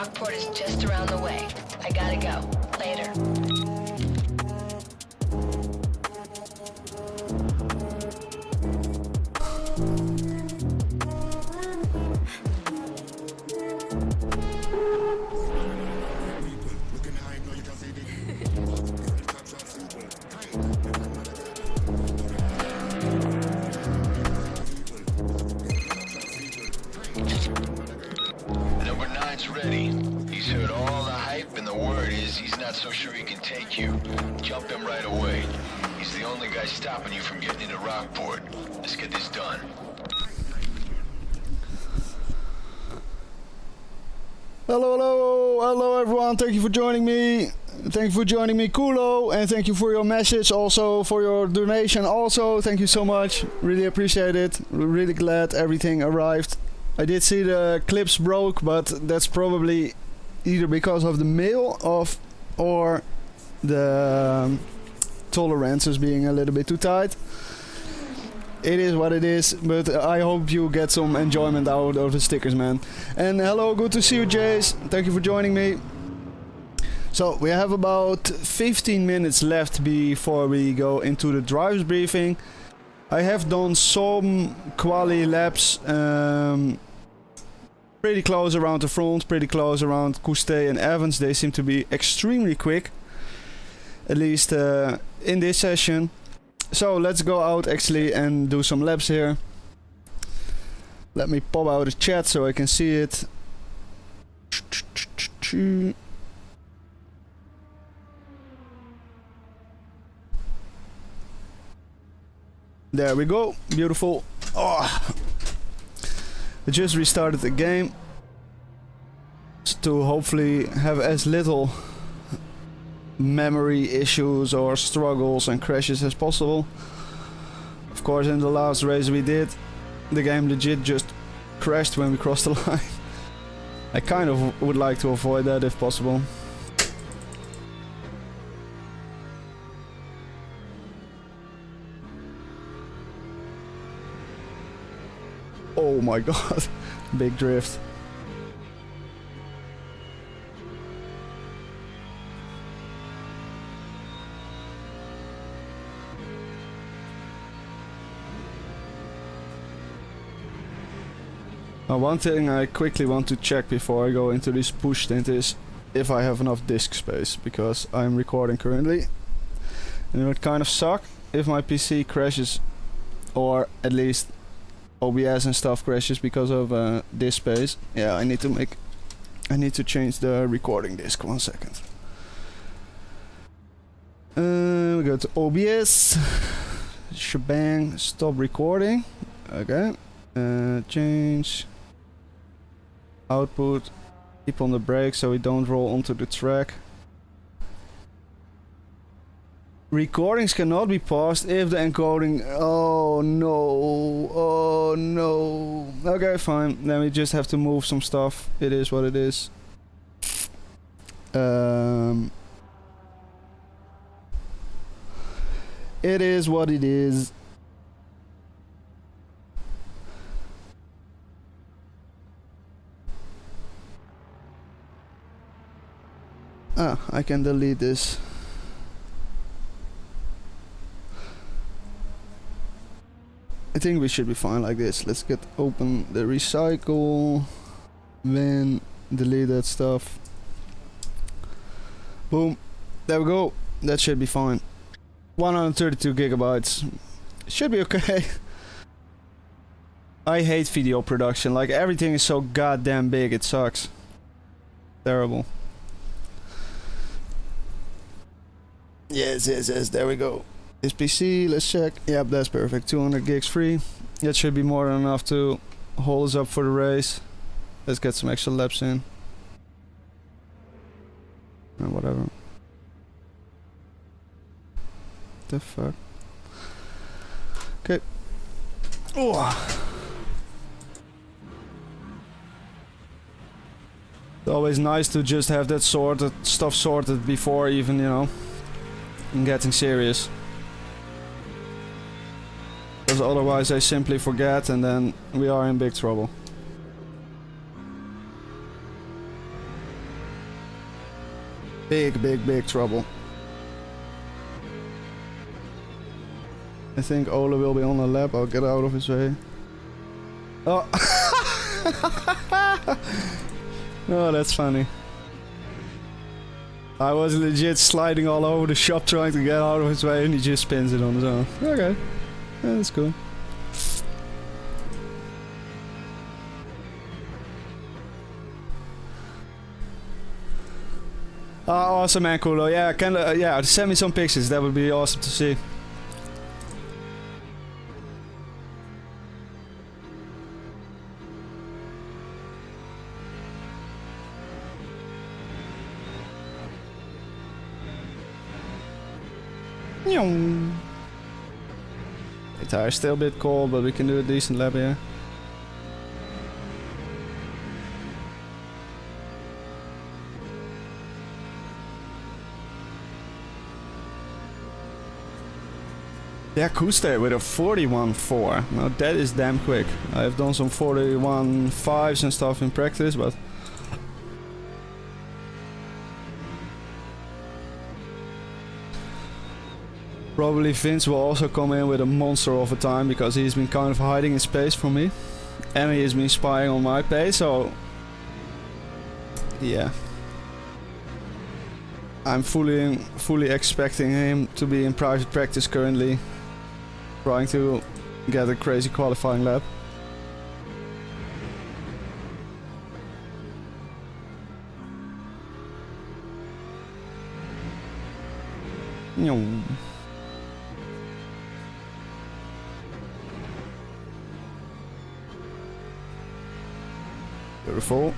Rockport is just around the way. I gotta go. Later. Ready. He's heard all the hype, and the word is he's not so sure he can take you. Jump him right away. He's the only guy stopping you from getting into Rockport. Let's get this done. Hello everyone, thank you for joining me. Thank you for joining me, Coolonow, and thank you for your message, also for your donation also. Thank you so much, really appreciate it. Really glad everything arrived. I did see the clips broke, but that's probably either because of the mail or the tolerances being a little bit too tight. It is what it is, but I hope you get some enjoyment out of the stickers, man. And hello, good to see you, Jace. Thank you for joining me. So we have about 15 minutes left before we go into the drivers briefing. I have done some quali laps, pretty close around the front, pretty close around Cousteau and Evans. They seem to be extremely quick, at least in this session. So let's go out actually and do some laps here. Let me pop out the chat so I can see it. There we go, beautiful. Oh. I just restarted the game to hopefully have as little memory issues or struggles and crashes as possible. Of course, in the last race we did, the game legit just crashed when we crossed the line. I kind of would like to avoid that if possible. Oh my god, big drift. Now one thing I quickly want to check before I go into this push stint is if I have enough disk space, because I'm recording currently. And it would kind of suck if my PC crashes, or at least OBS and stuff crashes because of disk space. Yeah, I need to change the recording disk. 1 second. We go to OBS. Shebang. Stop recording. Okay. Change output. Keep on the brake so we don't roll onto the track. Recordings cannot be paused if the encoding... Oh no, oh no. Okay, fine, then we just have to move some stuff. It is what it is. It is what it is. Ah, I can delete this. I think we should be fine like this. Let's get open the recycle, then delete that stuff. Boom, there we go. That should be fine. 132 gigabytes. Should be okay. I hate video production. Like, everything is so goddamn big, it sucks. Terrible. Yes, there we go. This PC, let's check. Yep, that's perfect. 200 gigs free. That should be more than enough to hold us up for the race. Let's get some extra laps in. Or whatever. The fuck? Okay. Oh. It's always nice to just have that stuff sorted before even, you know, getting serious. Because otherwise I simply forget and then we are in big trouble. big trouble. I think Ola will be on the lap. I'll get out of his way. Oh. Oh, that's funny. I was legit sliding all over the shop trying to get out of his way and he just spins it on his own. Okay. Yeah, that's cool. Awesome, man, Coolo. Yeah, yeah, send me some pictures. That would be awesome to see. The tire's still a bit cold, but we can do a decent lap here. Yeah, Kuste with a 41.4. Now that is damn quick. I've done some 41.5s and stuff in practice, but probably Vince will also come in with a monster of a time because he's been kind of hiding his pace from me. And he has been spying on my pace, so yeah. I'm fully expecting him to be in private practice currently, trying to get a crazy qualifying lap. Beautiful.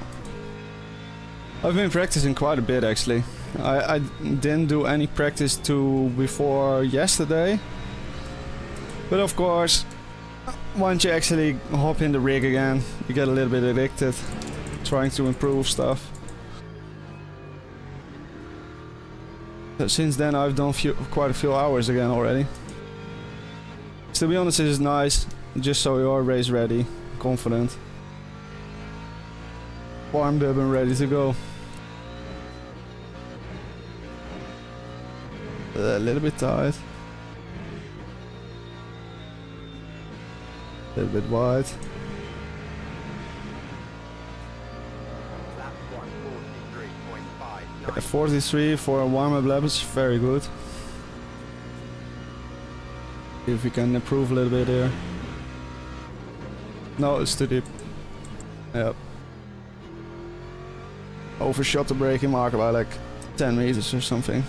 I've been practicing quite a bit actually. I didn't do any practice before yesterday. But of course, once you actually hop in the rig again, you get a little bit addicted, trying to improve stuff. So since then I've done quite a few hours again already. To be honest, it is nice, just so you are race ready, confident. Warmed up and ready to go. A little bit tired. A little bit wide. Okay, 43 for a warm-up lap is very good. See if we can improve a little bit here. No, it's too deep. Yep. Overshot the braking marker by like 10 meters or something.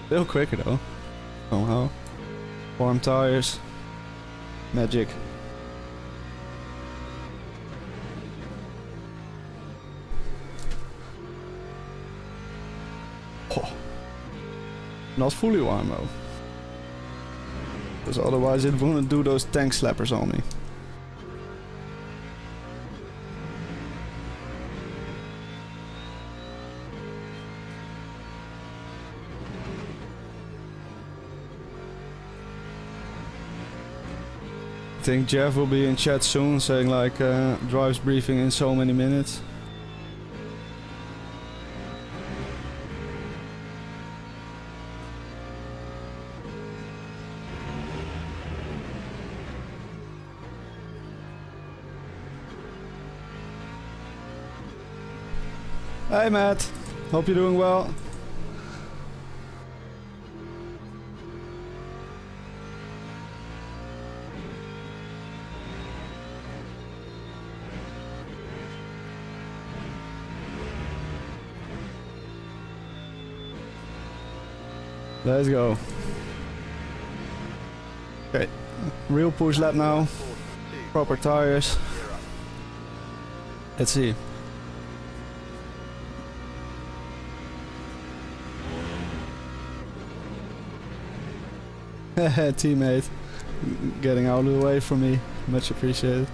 Still quicker though, somehow. Warm tires. Magic. Oh. Not fully warm though. Because otherwise it wouldn't do those tank slappers on me. I think Jeff will be in chat soon saying like drives briefing in so many minutes. Hey Matt, hope you're doing well. Let's go. Okay, real push lap now. Proper tires. Let's see. Teammate, getting out of the way for me. Much appreciated.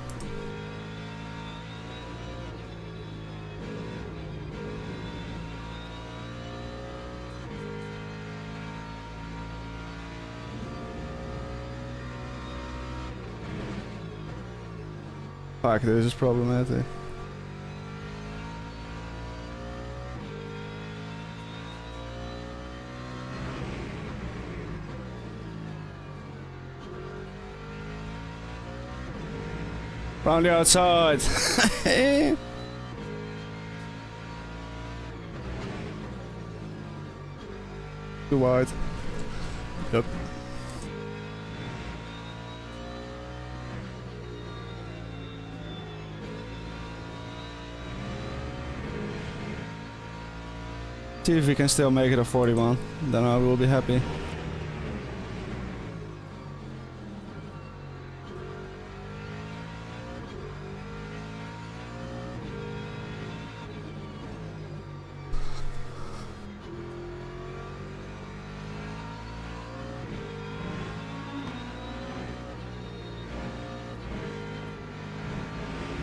Fuck, this is problematic. Round the outside. Too wide. Yep. See if we can still make it a 41, then I will be happy.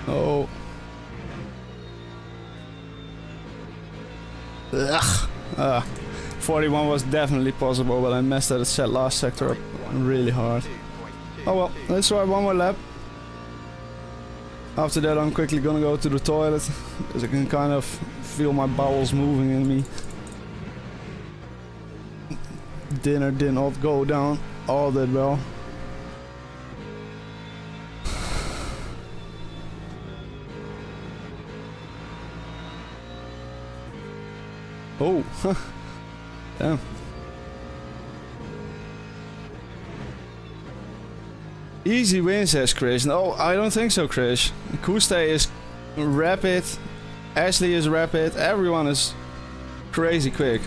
Oh. Ugh. 41 was definitely possible, but I messed that last sector up really hard. Oh well, let's try one more lap. After that I'm quickly gonna go to the toilet, because I can kind of feel my bowels moving in me. Dinner did not go down all that well. Oh, damn. Easy win, says Chris. No, I don't think so, Chris. Kuste is rapid, Ashley is rapid, everyone is crazy quick.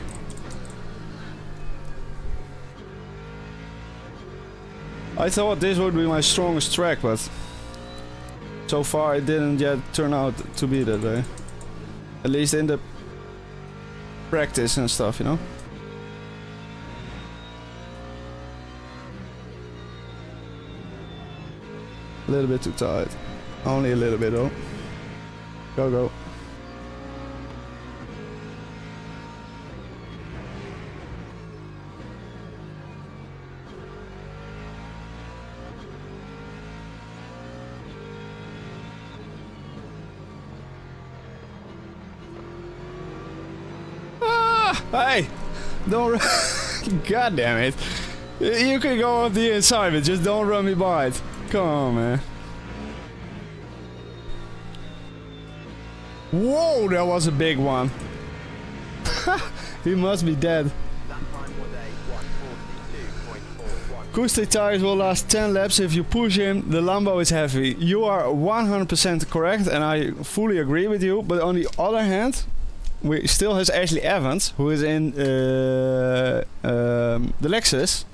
I thought this would be my strongest track, but so far it didn't yet turn out to be that way. At least in the practice and stuff, you know? A little bit too tight. Only a little bit though. Go, go. Hey! Don't God damn it. You can go on the inside, but just don't run me by it. Come on, man. Whoa, that was a big one. He must be dead. Kuste tires will last 10 laps if you push him. The Lambo is heavy. You are 100% correct, and I fully agree with you. But on the other hand, we still has Ashley Evans, who is in the Lexus,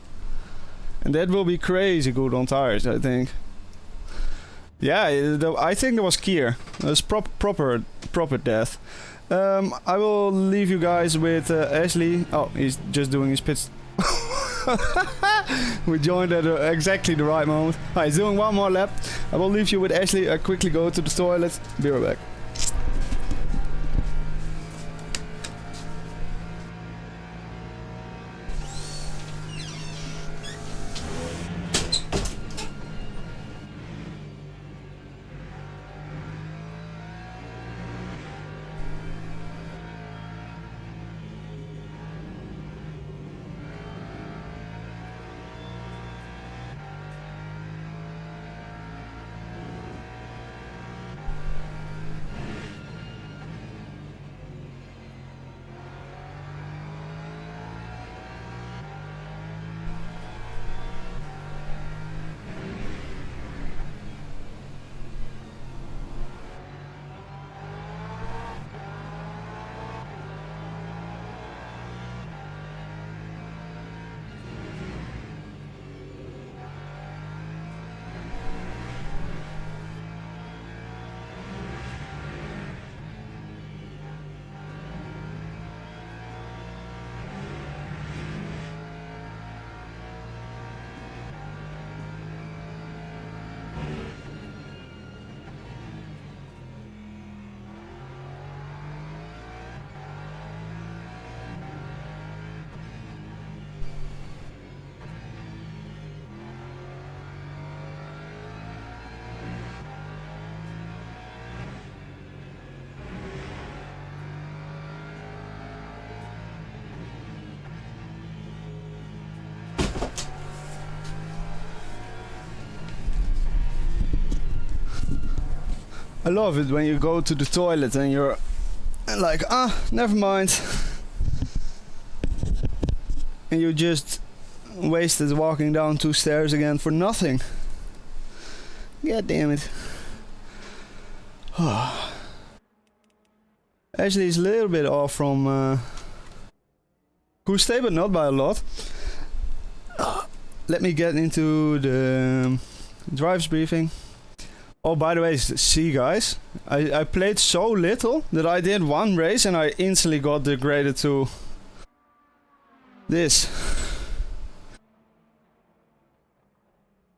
and that will be crazy good on tires, I think. Yeah, I think that was Kier. It was proper death. I will leave you guys with Ashley. Oh, he's just doing his pits. We joined at exactly the right moment. He's doing one more lap. I will leave you with Ashley. I quickly go to the toilet. Be right back. love it when you go to the toilet and you're like, never mind. And you just wasted walking down 2 stairs again for nothing. God damn it. Actually, it's a little bit off from Tuesday, but not by a lot. Let me get into the drives briefing. Oh, by the way, see guys, I played so little that I did 1 race and I instantly got degraded to this.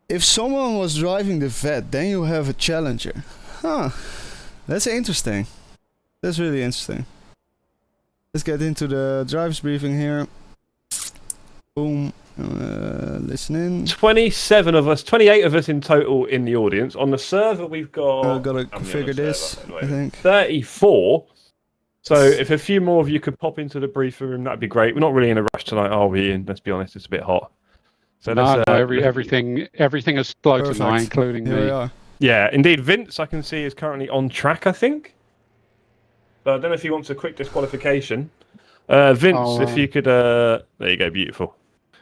If someone was driving the vet, then you have a challenger. Huh, that's interesting. That's really interesting. Let's get into the drives briefing here. Boom. Listen in. 27 of us, 28 of us in total in the audience. On the server, we've got. I've got to configure this, I think. 34. So if a few more of you could pop into the briefing room, that'd be great. We're not really in a rush tonight, are we, Ian? Let's be honest, it's a bit hot. So no, everything is slow tonight, including Here me. we are. Yeah, indeed. Vince, I can see, is currently on track, I think. But I don't know if he wants a quick disqualification. Vince, if you could... there you go, beautiful.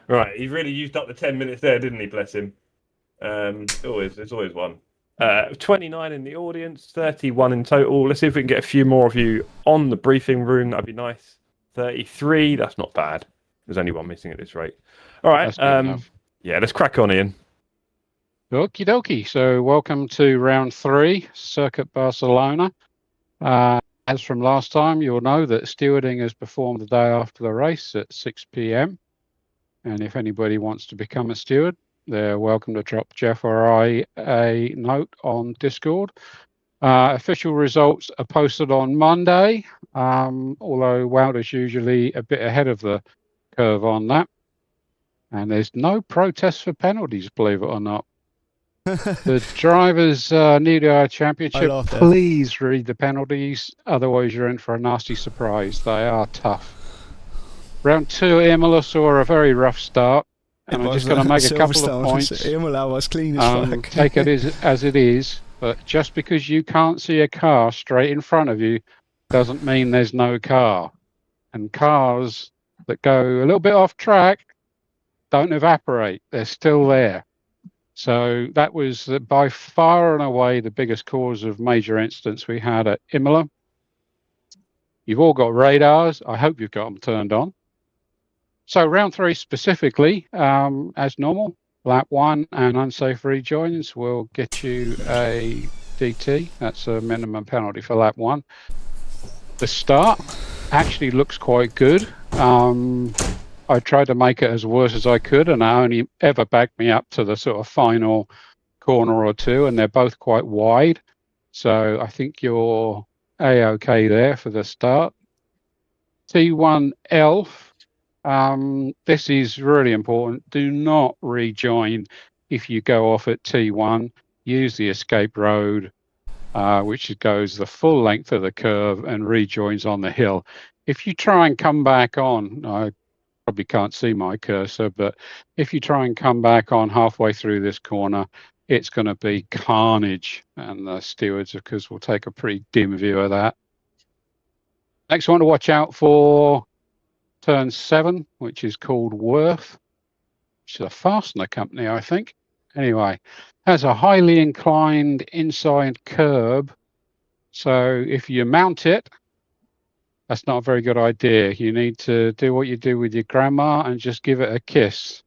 Right, he really used up the 10 minutes there, didn't he? Bless him. There's always one. 29 in the audience, 31 in total. Let's see if we can get a few more of you on the briefing room. That'd be nice. 33, that's not bad. There's only one missing at this rate. All right, yeah, let's crack on, Ian. Okie dokie. So welcome to round 3, Circuit Barcelona. As from last time, you'll know that stewarding is performed the day after the race at 6 p.m. And if anybody wants to become a steward, they're welcome to drop Jeff or I a note on Discord. Official results are posted on Monday, although Wilder's usually a bit ahead of the curve on that. And there's no protest for penalties, believe it or not. The Drivers' New Year Championship, please read the penalties, otherwise you're in for a nasty surprise. They are tough. Round 2 at Imola saw a very rough start, and I'm just going to make a couple of points. Imola was clean as fuck. Take it as it is, but just because you can't see a car straight in front of you doesn't mean there's no car. And cars that go a little bit off track don't evaporate. They're still there. So that was by far and away the biggest cause of major incidents we had at Imola. You've all got radars. I hope you've got them turned on. So round 3 specifically, as normal, lap 1 and unsafe rejoins will get you a DT. That's a minimum penalty for lap 1. The start actually looks quite good. I tried to make it as worse as I could, and I only ever backed me up to the sort of final corner or two, and they're both quite wide. So I think you're A-OK there for the start. T1 Elf. This is really important. Do not rejoin if you go off at T1. Use the escape road, which goes the full length of the curve and rejoins on the hill. If you try and come back on, I probably can't see my cursor, but if you try and come back on halfway through this corner, it's going to be carnage, and the stewards, of course, will take a pretty dim view of that. Next one to watch out for, turn 7, which is called Worth, which is a fastener company, I think. Anyway, has a highly inclined inside curb. So if you mount it, that's not a very good idea. You need to do what you do with your grandma and just give it a kiss.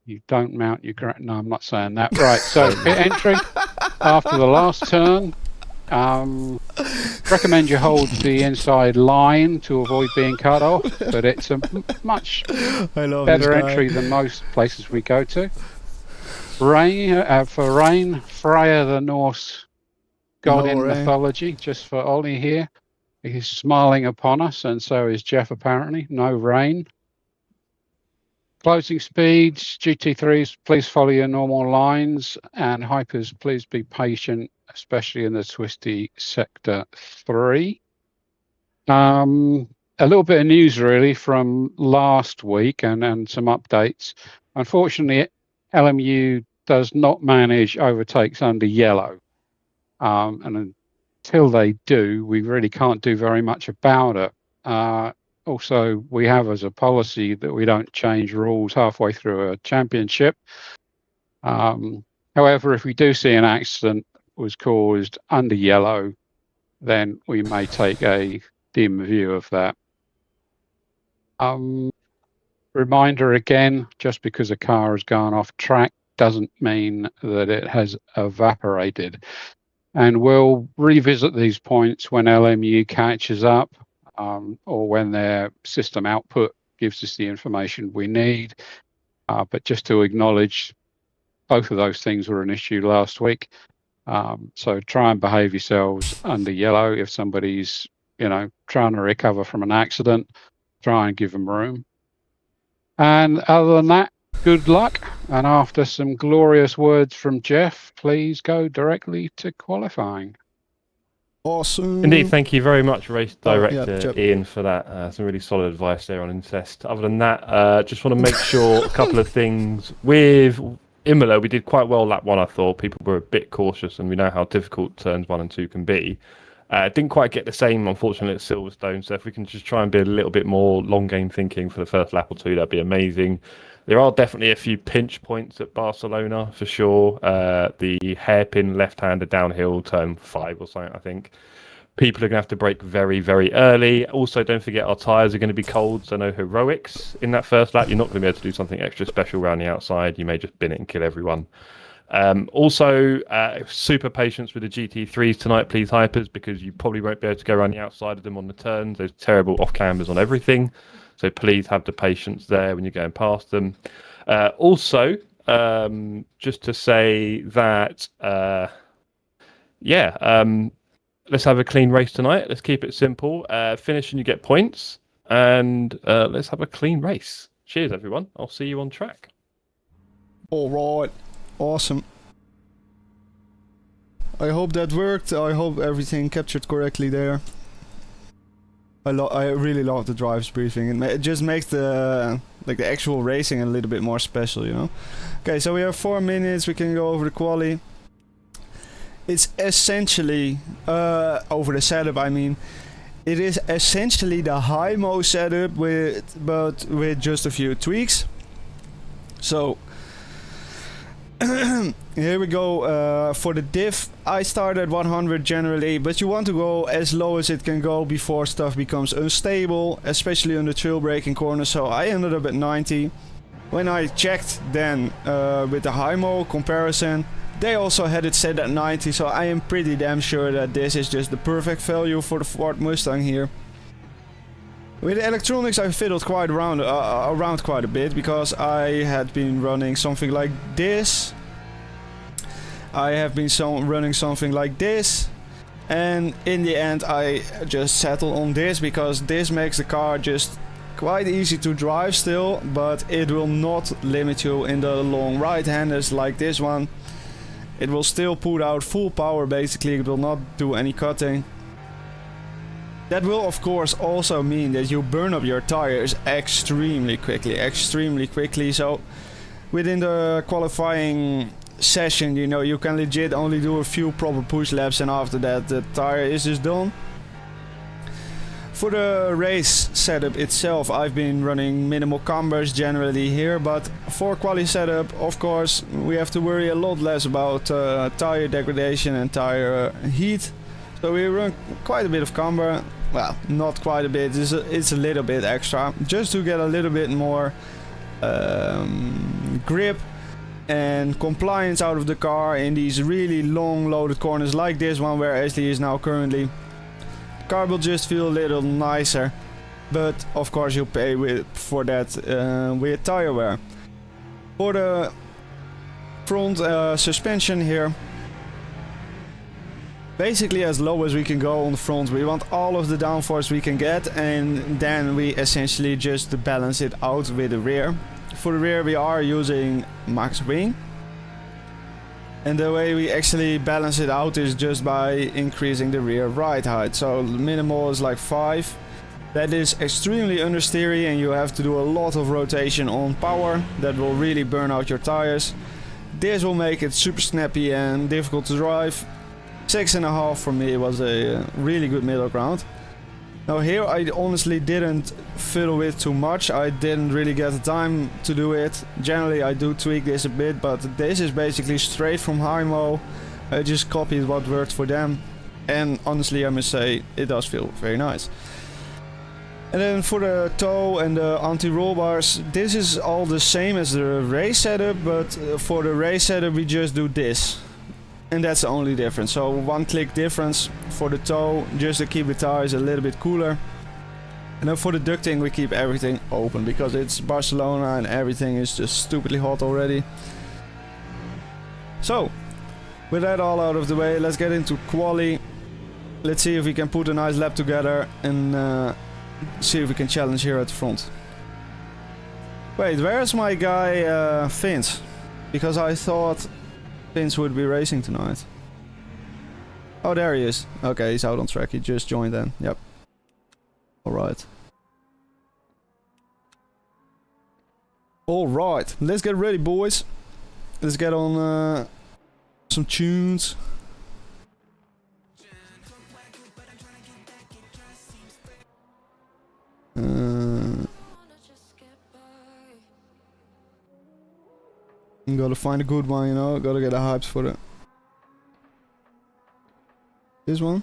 You don't mount your no, I'm not saying that. Right, so pit entry after the last turn. Recommend you hold the inside line to avoid being cut off, but it's a much better entry than most places we go to. Rain, for rain, Freya the Norse god in mythology, just for Ollie here. He's smiling upon us, and so is Jeff apparently. No rain. Closing speeds, GT3s, please follow your normal lines, and hypers, please be patient, especially in the twisty sector 3. A little bit of news really from last week and some updates. Unfortunately, LMU does not manage overtakes under yellow. And until they do, we really can't do very much about it. Also, we have as a policy that we don't change rules halfway through a championship. However, if we do see an accident was caused under yellow, then we may take a dim view of that. Reminder again, just because a car has gone off track doesn't mean that it has evaporated. And we'll revisit these points when LMU catches up, or when their system output gives us the information we need. But just to acknowledge, both of those things were an issue last week. So try and behave yourselves under yellow. If somebody's, trying to recover from an accident, try and give them room. And other than that, good luck. And after some glorious words from Jeff, please go directly to qualifying. Awesome. Indeed, thank you very much, Race Director Jeff. Ian, for that. Some really solid advice there on incest. Other than that, just want to make sure a couple of things. With Imola, we did quite well lap 1, I thought. People were a bit cautious, and we know how difficult turns 1 and 2 can be. Didn't quite get the same, unfortunately, at Silverstone. So if we can just try and be a little bit more long game thinking for the first lap or two, that'd be amazing. There are definitely a few pinch points at Barcelona for sure. The hairpin left-hander downhill, turn 5 or something, I think. People are going to have to brake very, very early. Also, don't forget our tyres are going to be cold, so no heroics in that first lap. You're not going to be able to do something extra special around the outside. You may just bin it and kill everyone. Also, super patience with the GT3s tonight, please, hypers, because you probably won't be able to go around the outside of them on the turns. There's terrible off-cambers on everything. So please have the patience there when you're going past them. Also, just to say that, let's have a clean race tonight. Let's keep it simple. Finish and you get points. And let's have a clean race. Cheers, everyone. I'll see you on track. All right. Awesome. I hope that worked. I hope everything captured correctly there. I really love the drives briefing. It just makes the actual racing a little bit more special, Okay, so we have 4 minutes. We can go over the quali. It's essentially over the setup. I mean, it is essentially the high-mo setup but with just a few tweaks. So here we go. For the diff, I start at 100 generally, but you want to go as low as it can go before stuff becomes unstable, especially on the trail braking corner. So I ended up at 90. When I checked then with the high-mo comparison, they also had it set at 90, so I am pretty damn sure that this is just the perfect value for the Ford Mustang here. With the electronics, I fiddled quite around quite a bit, because I had been running something like this. I have been running something like this, and in the end I just settled on this, because this makes the car just quite easy to drive still, but it will not limit you in the long right-handers like this one. It will still put out full power basically, it will not do any cutting. That will of course also mean that you burn up your tires extremely quickly, so within the qualifying session, you can legit only do a few proper push laps, and after that the tire is just done. For the race setup itself, I've been running minimal combers generally here, but for quali setup, of course, we have to worry a lot less about tire degradation and tire heat. So we run quite a bit of camber. Well, not quite a bit, it's a little bit extra, just to get a little bit more grip and compliance out of the car in these really long loaded corners like this one where Ashley is now currently. The car will just feel a little nicer, but of course you pay for that with tire wear. For the front suspension here, basically as low as we can go on the front. We want all of the downforce we can get, and then we essentially just balance it out with the rear. For the rear we are using max wing, and the way we actually balance it out is just by increasing the rear ride height. So minimal is like 5. That is extremely understeery, and you have to do a lot of rotation on power. That will really burn out your tires. This will make it super snappy and difficult to drive. 6.5 for me was a really good middle ground. Now here I honestly didn't fiddle with too much. I didn't really get the time to do it. Generally I do tweak this a bit, but this is basically straight from Hymo. I just copied what worked for them. And honestly I must say it does feel very nice. And then for the toe and the anti-roll bars, this is all the same as the race setup, but for the race setup we just do this. And that's the only difference. So one click difference for the toe, just to keep the tires a little bit cooler. And then for the ducting we keep everything open because it's Barcelona and everything is just stupidly hot already. So, with that all out of the way, let's get into quali. Let's see if we can put a nice lap together and see if we can challenge here at the front. Wait, where's my guy Vince? Because I thought Vince would be racing tonight. Oh, there he is. Okay, he's out on track. He just joined then. Yep. Alright. Alright, let's get ready, boys. Let's get on some tunes. Gotta find a good one, you know, gotta get the hypes for it. This one?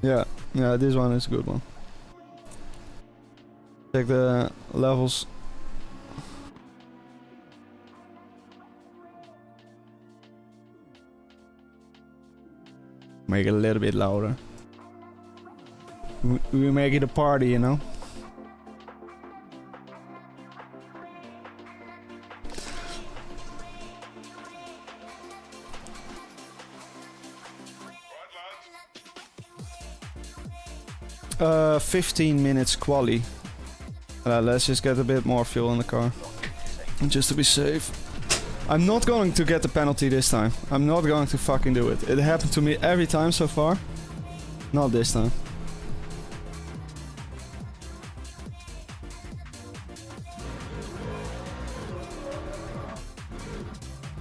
Yeah, this one is a good one. Check the levels. Make it a little bit louder. We make it a party, you know? 15 minutes quali. Let's just get a bit more fuel in the car. Just to be safe. I'm not going to get the penalty this time. I'm not going to fucking do it. It happened to me every time so far. Not this time.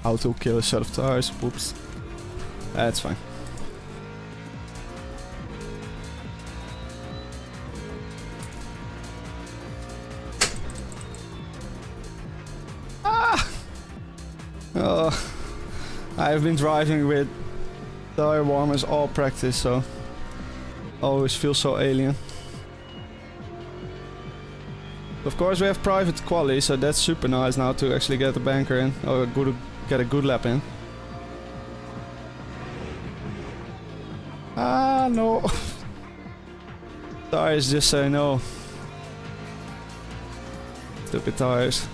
How to kill a set of tires. Whoops. That's fine. I've been driving with tire warmers all practice, so always feel so alien. Of course we have private quali, so that's super nice now to actually get the banker in, or get a good lap in. Ah, no. Tires just say no. Stupid tires.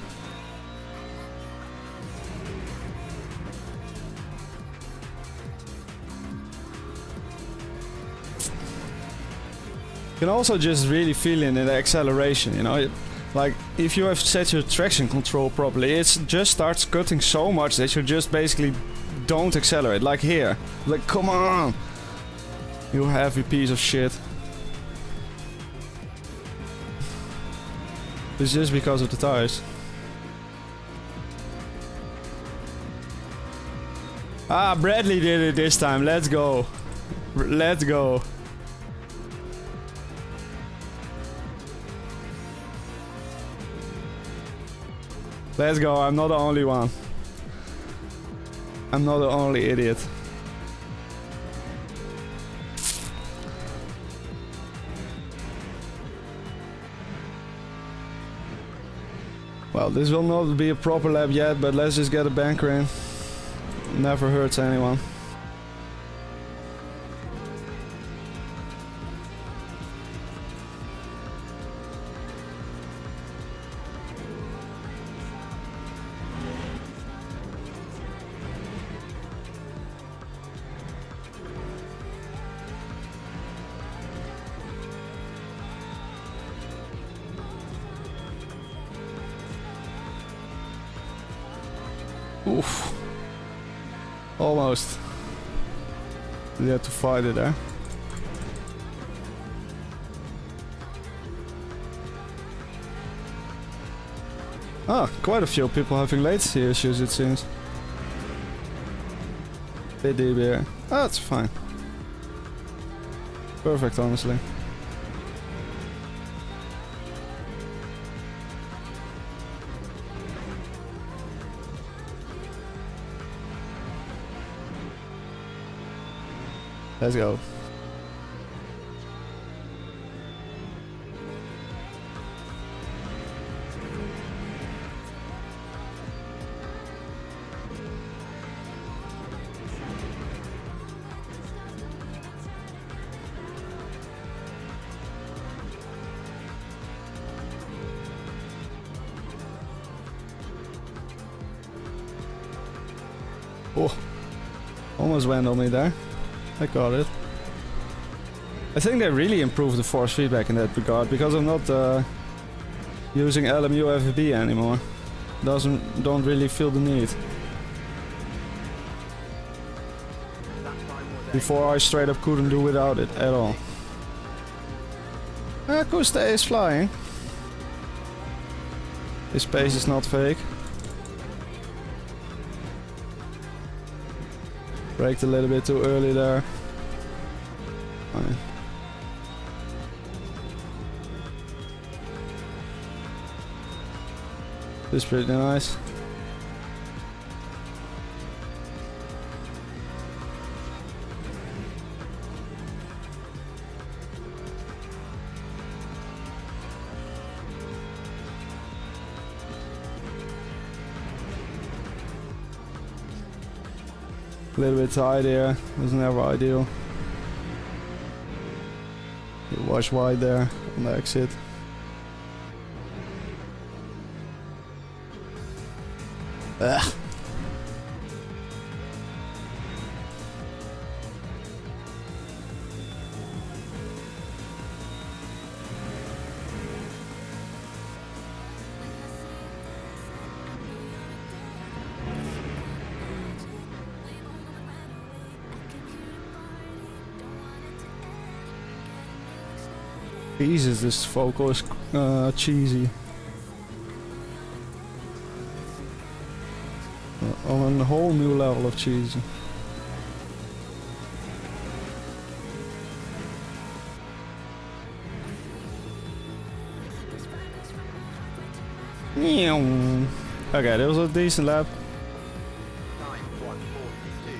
You can also just really feel it in the acceleration, you know. Like, if you have set your traction control properly, it just starts cutting so much that you just basically don't accelerate. Like here. Like, come on! You heavy piece of shit. It's just because of the tires. Ah, Bradley did it this time. Let's go. Let's go. Let's go, I'm not the only one. I'm not the only idiot. Well, this will not be a proper lap yet, but let's just get a banker in. Never hurts anyone. Oof. Almost. You had to fight it there. Ah, quite a few people having latency issues, it seems. Bit deep here. Oh, that's fine. Perfect, honestly. Let's go. Oh, almost went on me there. I got it. I think they really improved the force feedback in that regard because I'm not using LMU FFB anymore. Don't really feel the need. Before I straight up couldn't do without it at all. Kuste is flying. His pace is not fake. Braked a little bit too early there. Fine. This is pretty nice. A little bit tight here, was never ideal. You watch wide there on the exit. Ugh. Jesus, this vocal is cheesy. On a whole new level of cheesy. Okay, that was a decent lap.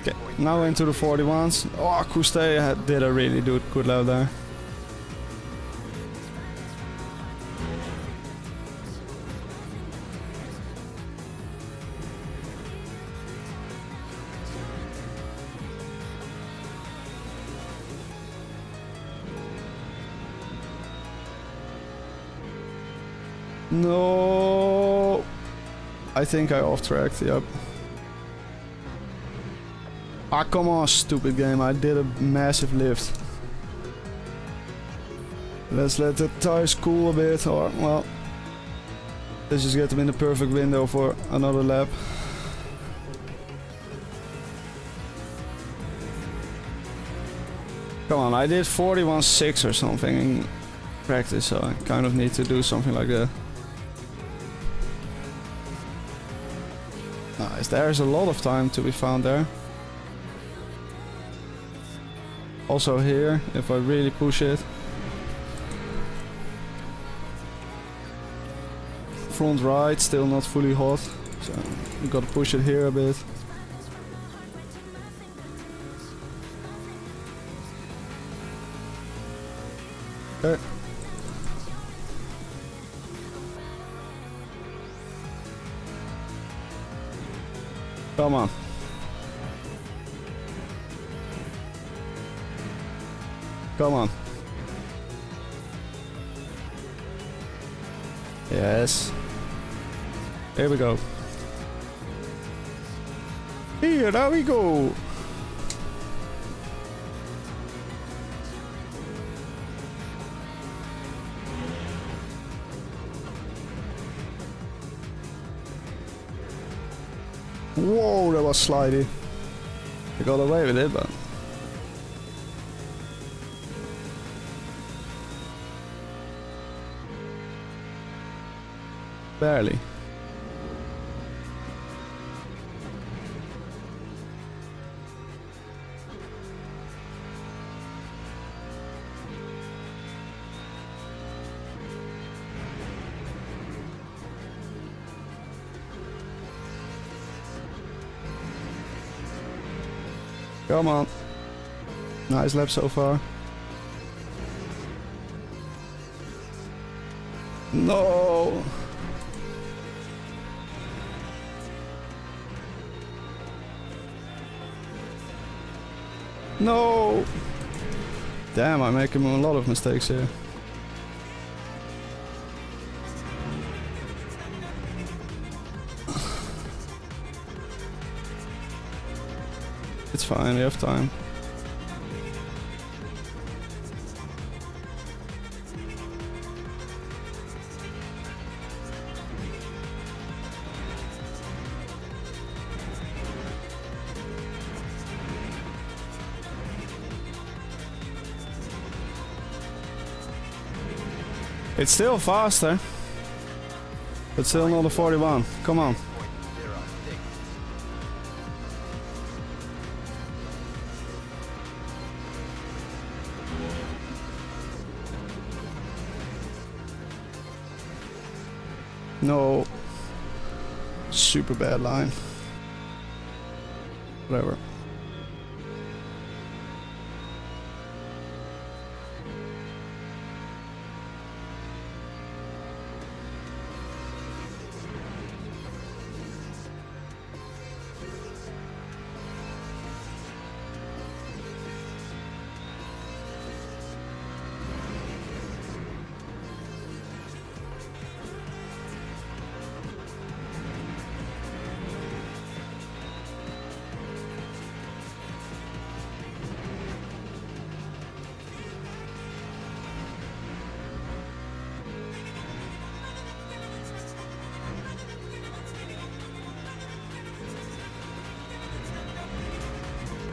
Okay, now into the 41s. Oh, Kuste did a really good lap there. No, I think I off-tracked, yep. Ah, come on, stupid game, I did a massive lift. Let's let the tires cool a bit, or, well, let's just get them in the perfect window for another lap. Come on, I did 41.6 or something in practice, so I kind of need to do something like that. Nice, there's a lot of time to be found there. Also here, if I really push it. Front right, still not fully hot, so you gotta push it here a bit. Okay. Come on. Come on. Yes. Here we go. Here we go. Whoa, that was slidey. I got away with it, but... barely. Come on. Nice lap so far. No. No. Damn, I'm making a lot of mistakes here. It's fine, we have time. It's still faster, but still not a 41. Come on. No. Super bad line. Whatever.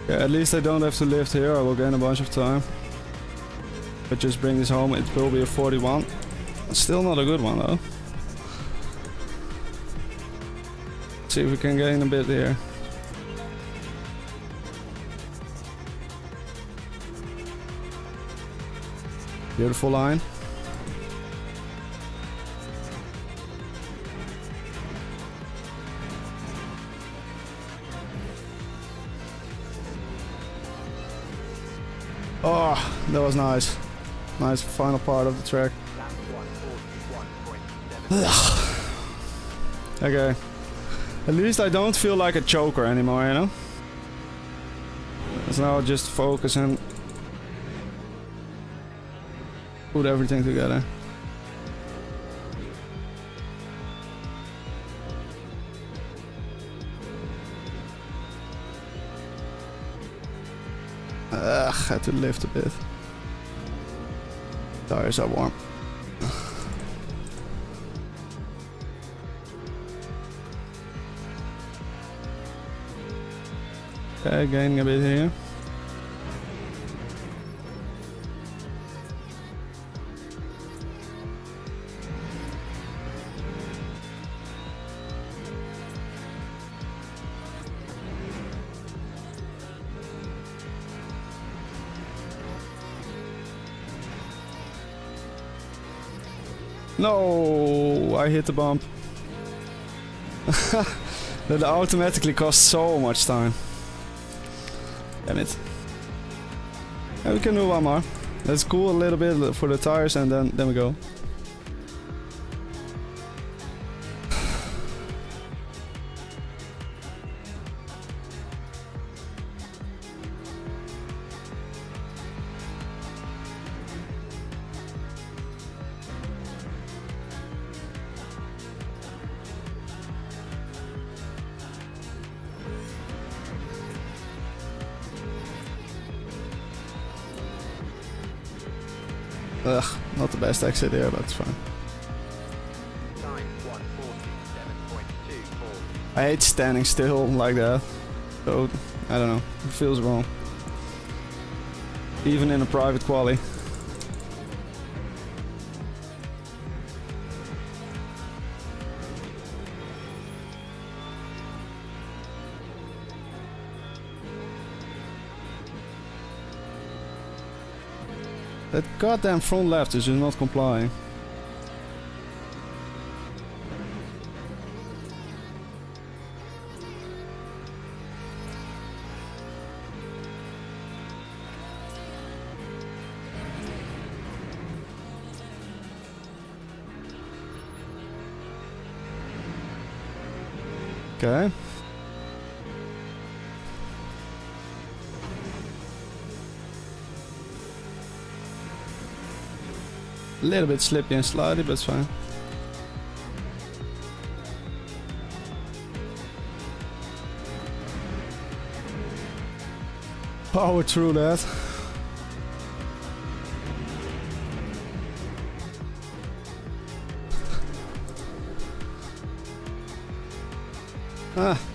Yeah, at least I don't have to lift here, I will gain a bunch of time. But just bring this home, it will be a 41. Still not a good one though. See if we can gain a bit here. Beautiful line. Oh, that was nice. Nice final part of the track. Okay. At least I don't feel like a choker anymore, you know? It's now just focus and put everything together. Had to lift a bit. Tires are warm. Okay, gaining a bit here. No, I hit the bump. That automatically costs so much time. Damn it. Yeah, we can do one more. Let's cool a little bit for the tires and then we go. Ugh, not the best exit here, but it's fine. I hate standing still like that. So, I don't know, it feels wrong. Even in a private quali. That goddamn front left is just not complying. Okay. A little bit slippy and slidey, but it's fine. Power through that.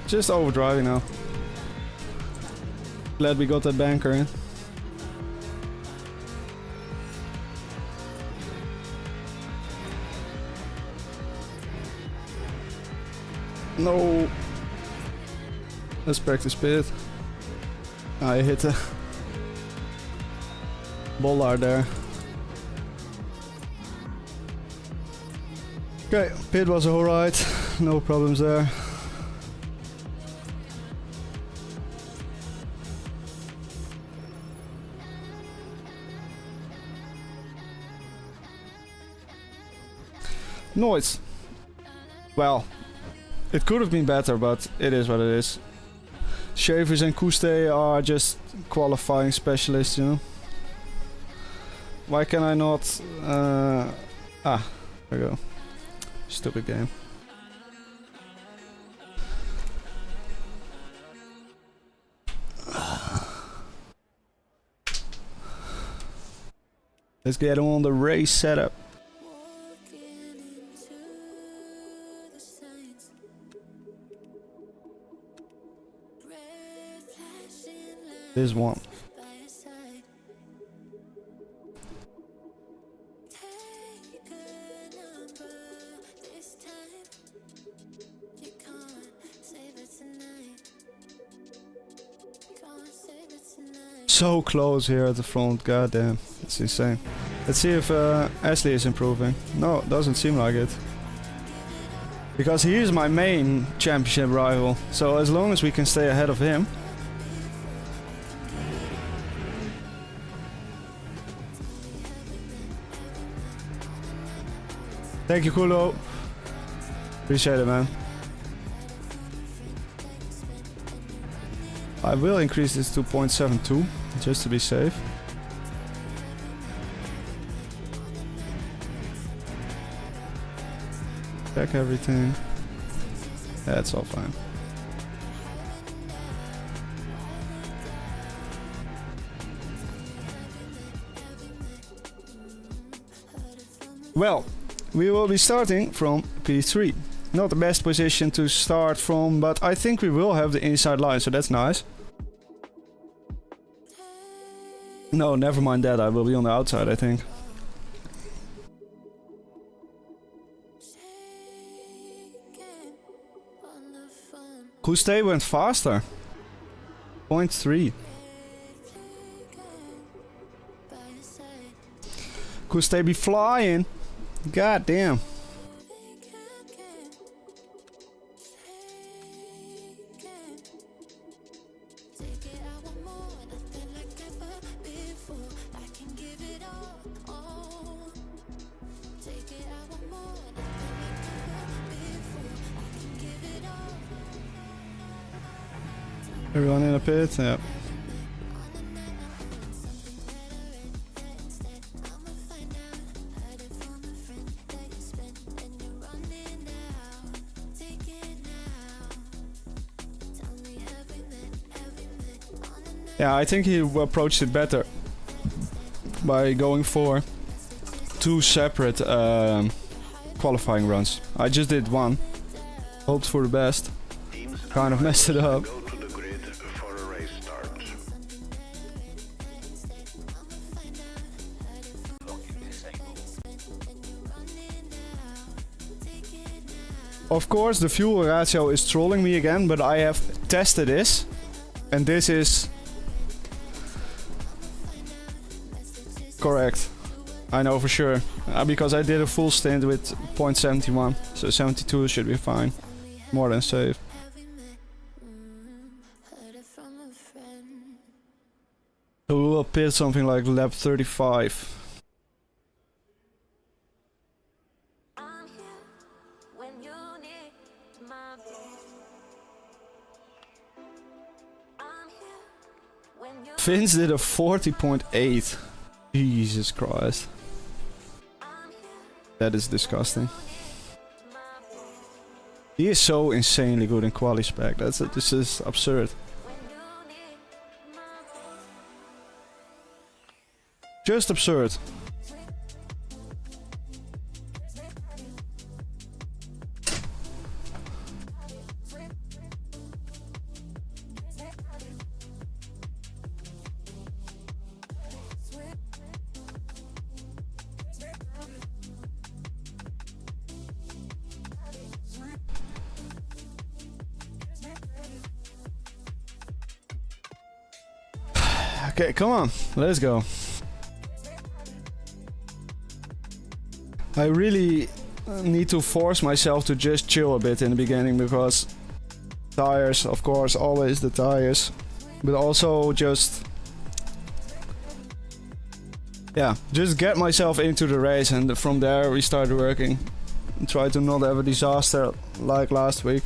Just overdriving now. Glad we got that banker in. No. Let's practice pit. I hit a bollard there. Okay, pit was alright. No problems there. Noise. Well, it could have been better, but it is what it is. Shavers and Kuste are just qualifying specialists, you know. Why can I not... there we go. Stupid game. Let's get on the race setup. This one. So close here at the front, goddamn, it's insane. Let's see if Ashley is improving. No, it doesn't seem like it. Because he is my main championship rival, so as long as we can stay ahead of him. Thank you, Coolonow. Appreciate it, man. I will increase this to 0.72, just to be safe. Check everything. That's all fine. Well, we will be starting from P3. Not the best position to start from, but I think we will have the inside line, so that's nice. No, never mind that, I will be on the outside, I think. Kuste went faster. 0.3. Kuste be flying. God damn. Everyone in a pit? Yeah. Yeah, I think he approached it better by going for two separate qualifying runs. I just did one. Hoped for the best. Kind of messed it up. Of course, the fuel ratio is trolling me again, but I have tested this, and this is correct. I know for sure, because I did a full stint with 0.71, so 72 should be fine. More than safe. So we will pit something like lap 35. Vince did a 40.8. Jesus Christ. That is disgusting. He is so insanely good in quali spec. This is absurd. Just absurd. Okay, come on, let's go. I really need to force myself to just chill a bit in the beginning because tires, of course, always the tires, but also just just get myself into the race, and from there we start working and try to not have a disaster like last week.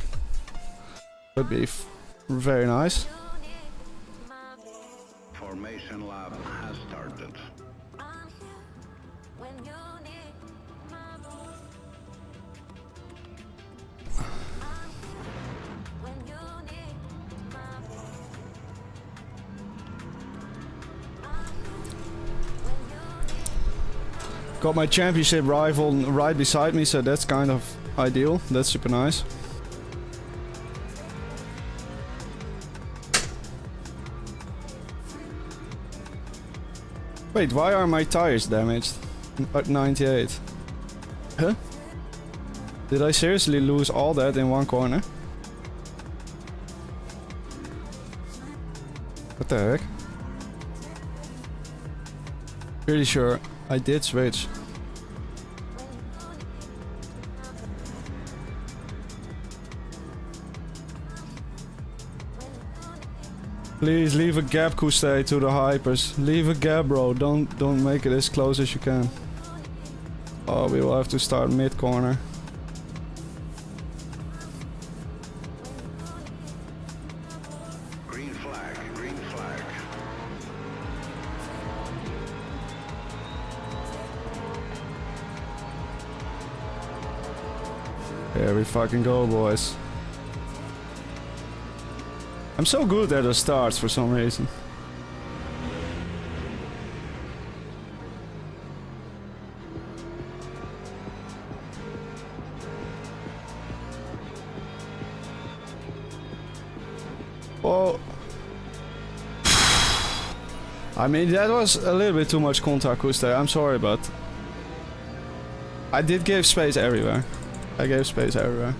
Would be very nice. Formation lab has started. Got my championship rival right beside me, so that's kind of ideal. That's super nice. Wait, why are my tires damaged? At 98. Huh? Did I seriously lose all that in one corner? What the heck? Pretty sure I did switch. Please leave a gap, Kuste, to the hypers. Leave a gap, bro. Don't make it as close as you can. Oh, we will have to start mid corner. Green flag, green flag. Here we fucking go, boys. I'm so good at the starts for some reason. Well, I mean, that was a little bit too much contact, Kuste. I'm sorry, but I did give space everywhere. I gave space everywhere.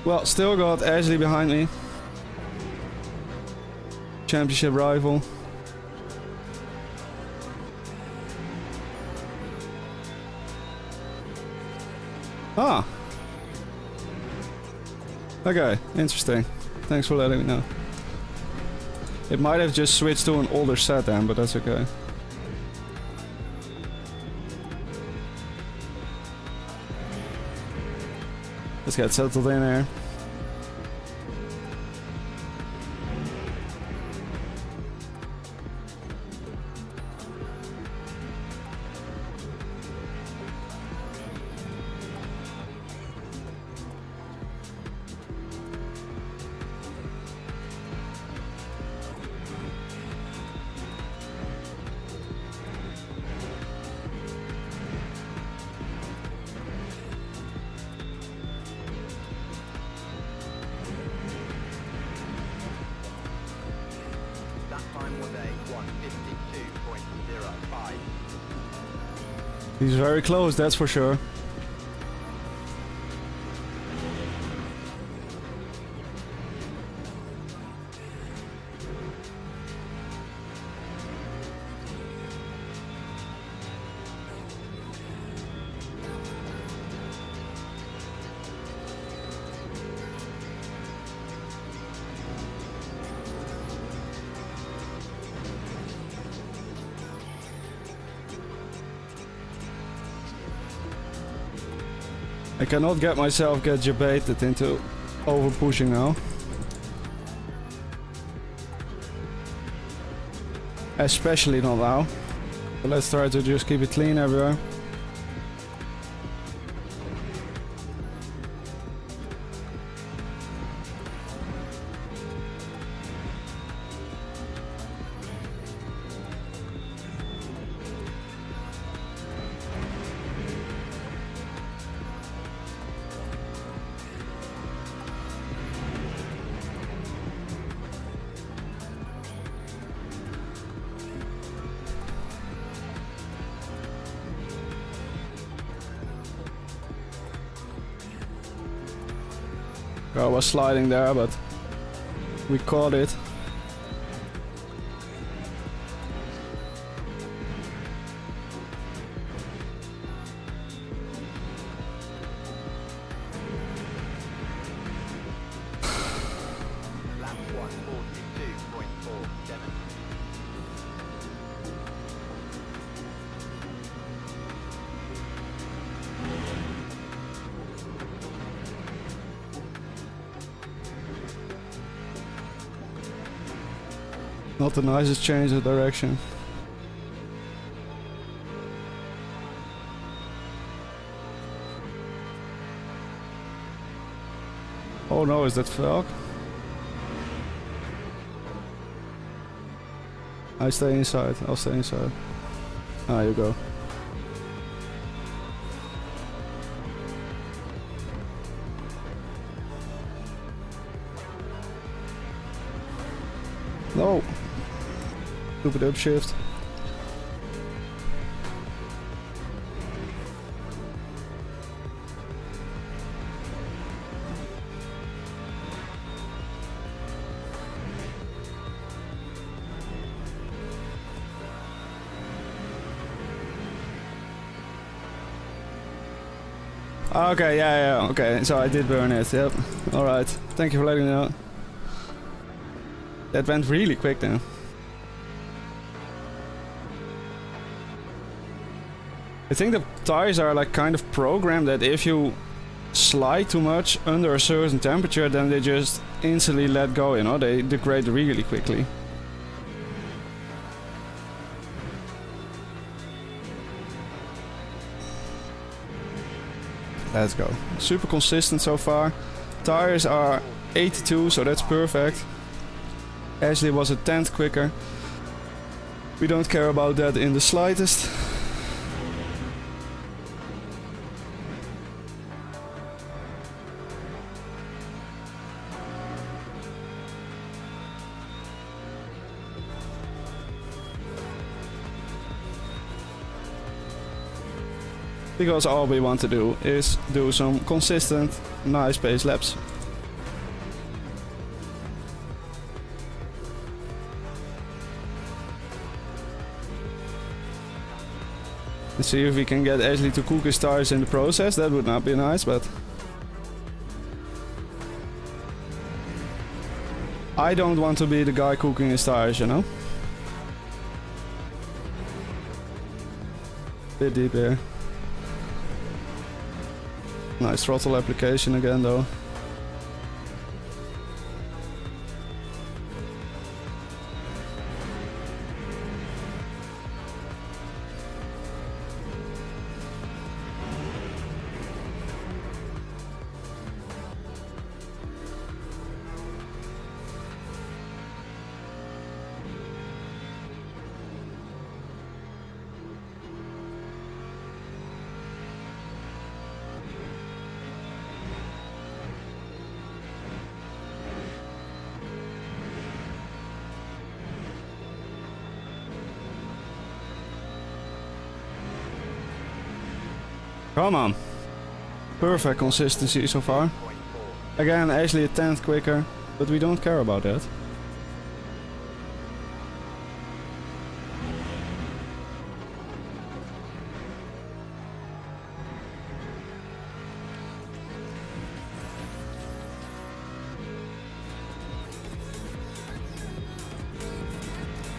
Well, still got Ashley behind me. Championship rival. Ah. Okay, interesting. Thanks for letting me know. It might have just switched to an older set then, but that's okay. Let's get settled in here. He's very close, that's for sure. I cannot get myself debated into over pushing now. Especially not now. So let's try to just keep it clean everywhere. I was sliding there, but we caught it. Lap 1:42.47. Not the nicest change of direction. Oh no, is that Falk? I stay inside, I'll stay inside. Ah, you go. No! Stupid upshift. Okay, yeah, okay, so I did burn it, yep. Alright, thank you for letting me know. That went really quick then. I think the tires are like kind of programmed that if you slide too much under a certain temperature, then they just instantly let go, you know, they degrade really quickly. Let's go. Super consistent so far. Tires are 82, so that's perfect. Ashley was a tenth quicker. We don't care about that in the slightest. Because all we want to do is do some consistent, nice pace laps. Let's see if we can get Ashley to cook his tires in the process. That would not be nice, but I don't want to be the guy cooking his tires, you know? Bit deep here. Nice throttle application again though. Come on. Perfect consistency so far. Again, Ashley a tenth quicker, but we don't care about that.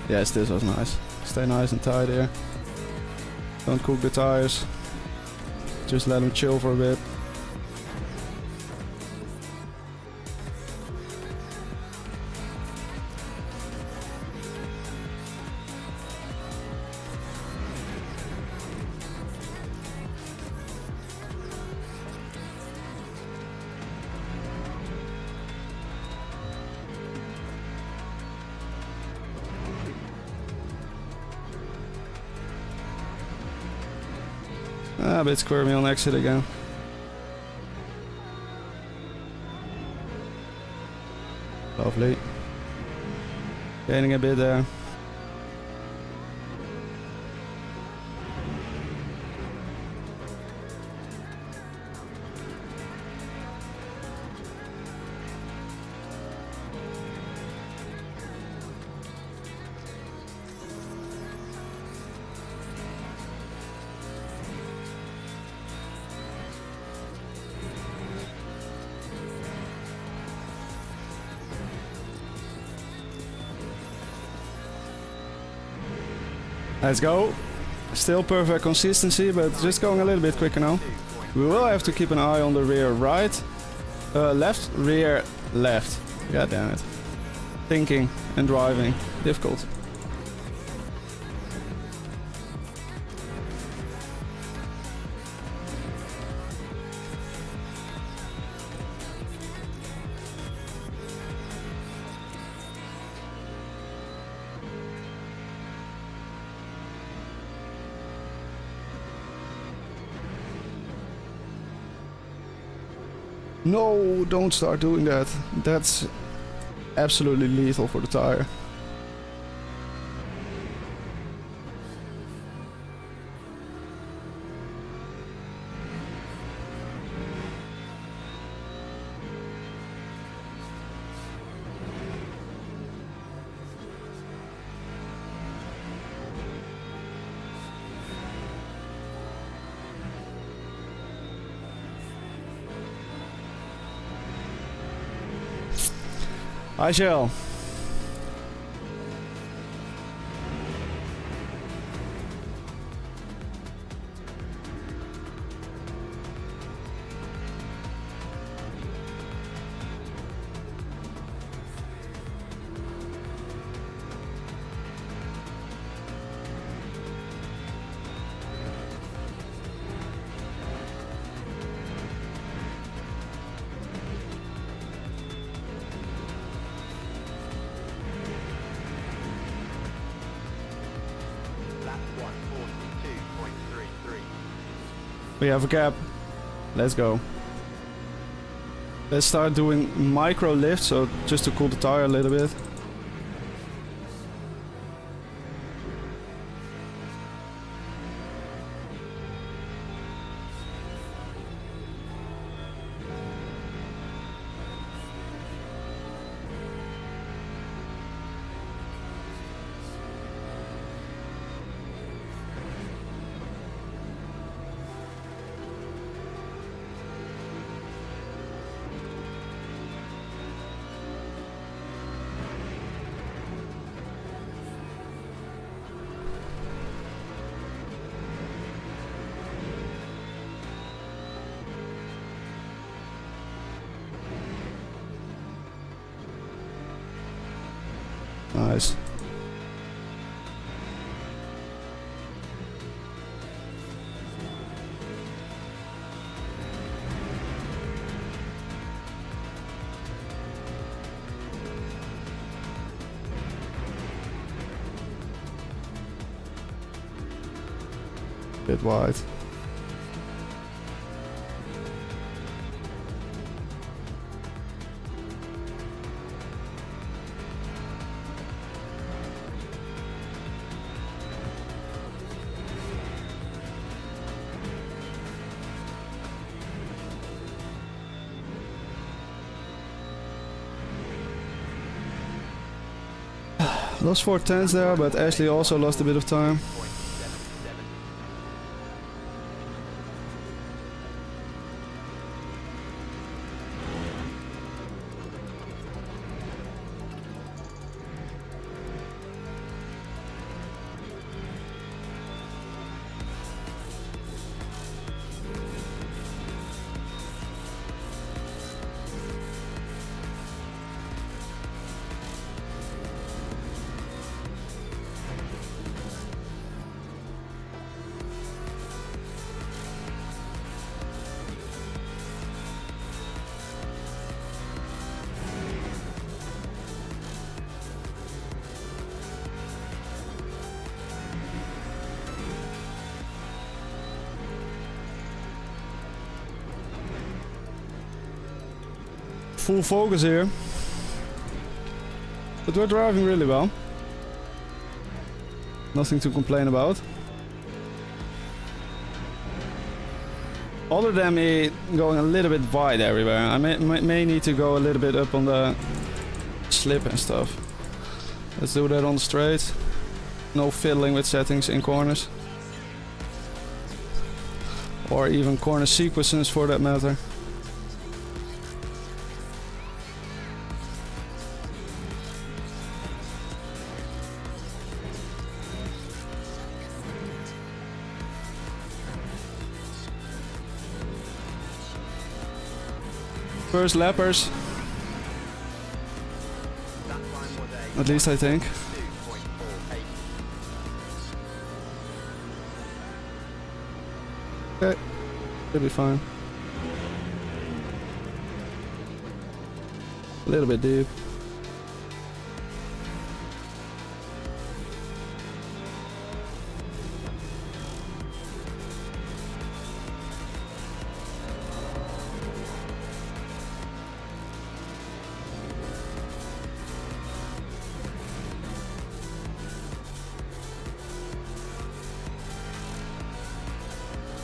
Yes, this was nice. Stay nice and tight here. Don't cook the tires. Just let them chill for a bit. A bit squirmy on exit again. Lovely. Gaining a bit there. Let's go. Still perfect consistency, but just going a little bit quicker now. We will have to keep an eye on the rear right, left, rear, left. God damn it. Thinking and driving. Difficult. No, don't start doing that. That's absolutely lethal for the tire. Micheal. We have a gap. Let's go. Let's start doing micro lifts, so just to cool the tire a little bit. Nice. Bit wide. Lost 4 tenths there, but Ashley also lost a bit of time. full focus here. But we're driving really well. Nothing to complain about. Other than me going a little bit wide everywhere. I may need to go a little bit up on the slip and stuff. Let's do that on the straight. No fiddling with settings in corners. Or even corner sequences for that matter. First lappers. At least I think. Okay, should be fine. A little bit deep.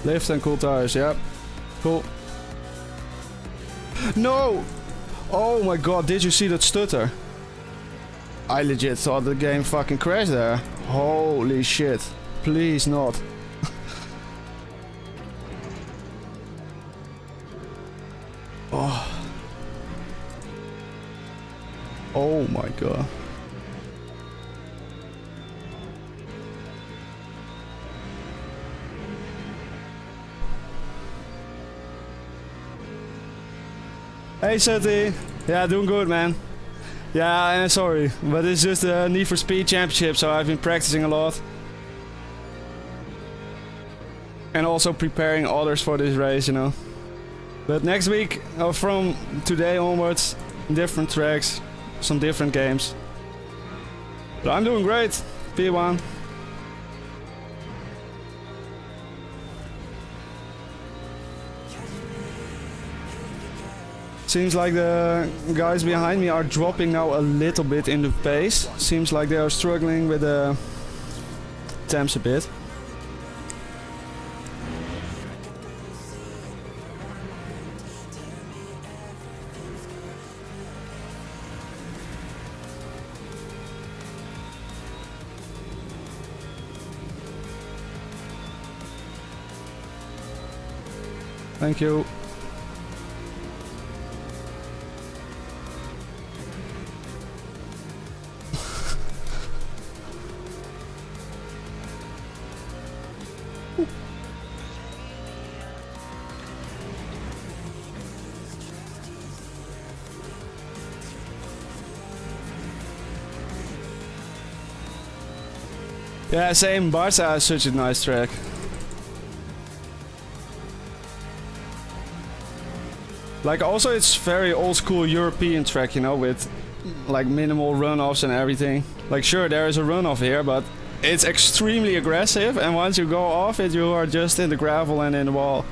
Lift and cool tires, yeah. Cool. No! Oh my god, did you see that stutter? I legit thought the game fucking crashed there. Holy shit. Please not. Oh. Oh my god. Hey Sutton, yeah, doing good, man. Yeah, I'm sorry, but it's just a Need for Speed Championship, so I've been practicing a lot. And also preparing others for this race, you know. But next week, or from today onwards, different tracks, some different games. But I'm doing great, P1. Seems like the guys behind me are dropping now a little bit in the pace. Seems like they are struggling with the temps a bit. Thank you. Yeah, same. Barca is such a nice track. Like, also it's very old school European track, you know, with like minimal runoffs and everything. Like, sure, there is a runoff here, but it's extremely aggressive, and once you go off it, you are just in the gravel and in the wall.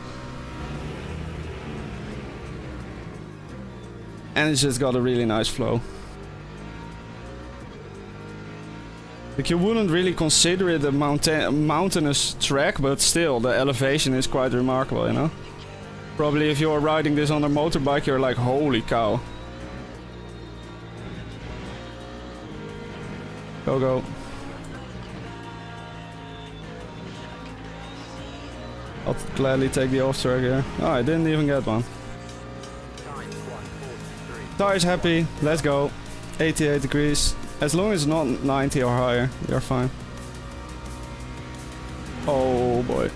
And it's just got a really nice flow. Like, you wouldn't really consider it a mountainous track, but still, the elevation is quite remarkable, you know? Probably if you're riding this on a motorbike, you're like, holy cow. Go, go. I'll gladly take the off track here. Oh, I didn't even get one. Tires happy, let's go. 88 degrees. As long as it's not 90 or higher, you're fine. Oh boy.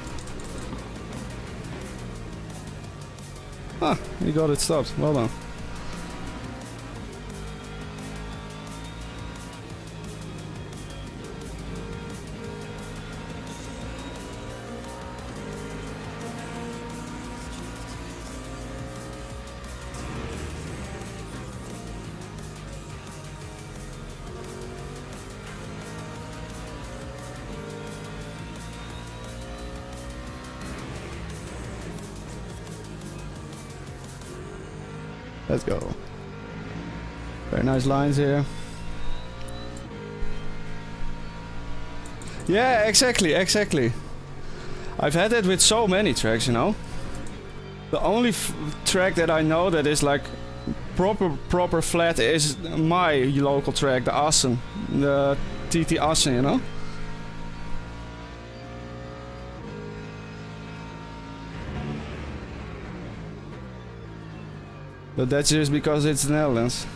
Ah, you got it stopped. Well done. Let's go. Very nice lines here. Yeah, exactly. I've had it with so many tracks, you know. The only track that I know that is like proper flat is my local track, the Assen, the TT Assen, you know. But that's just because it's the Netherlands.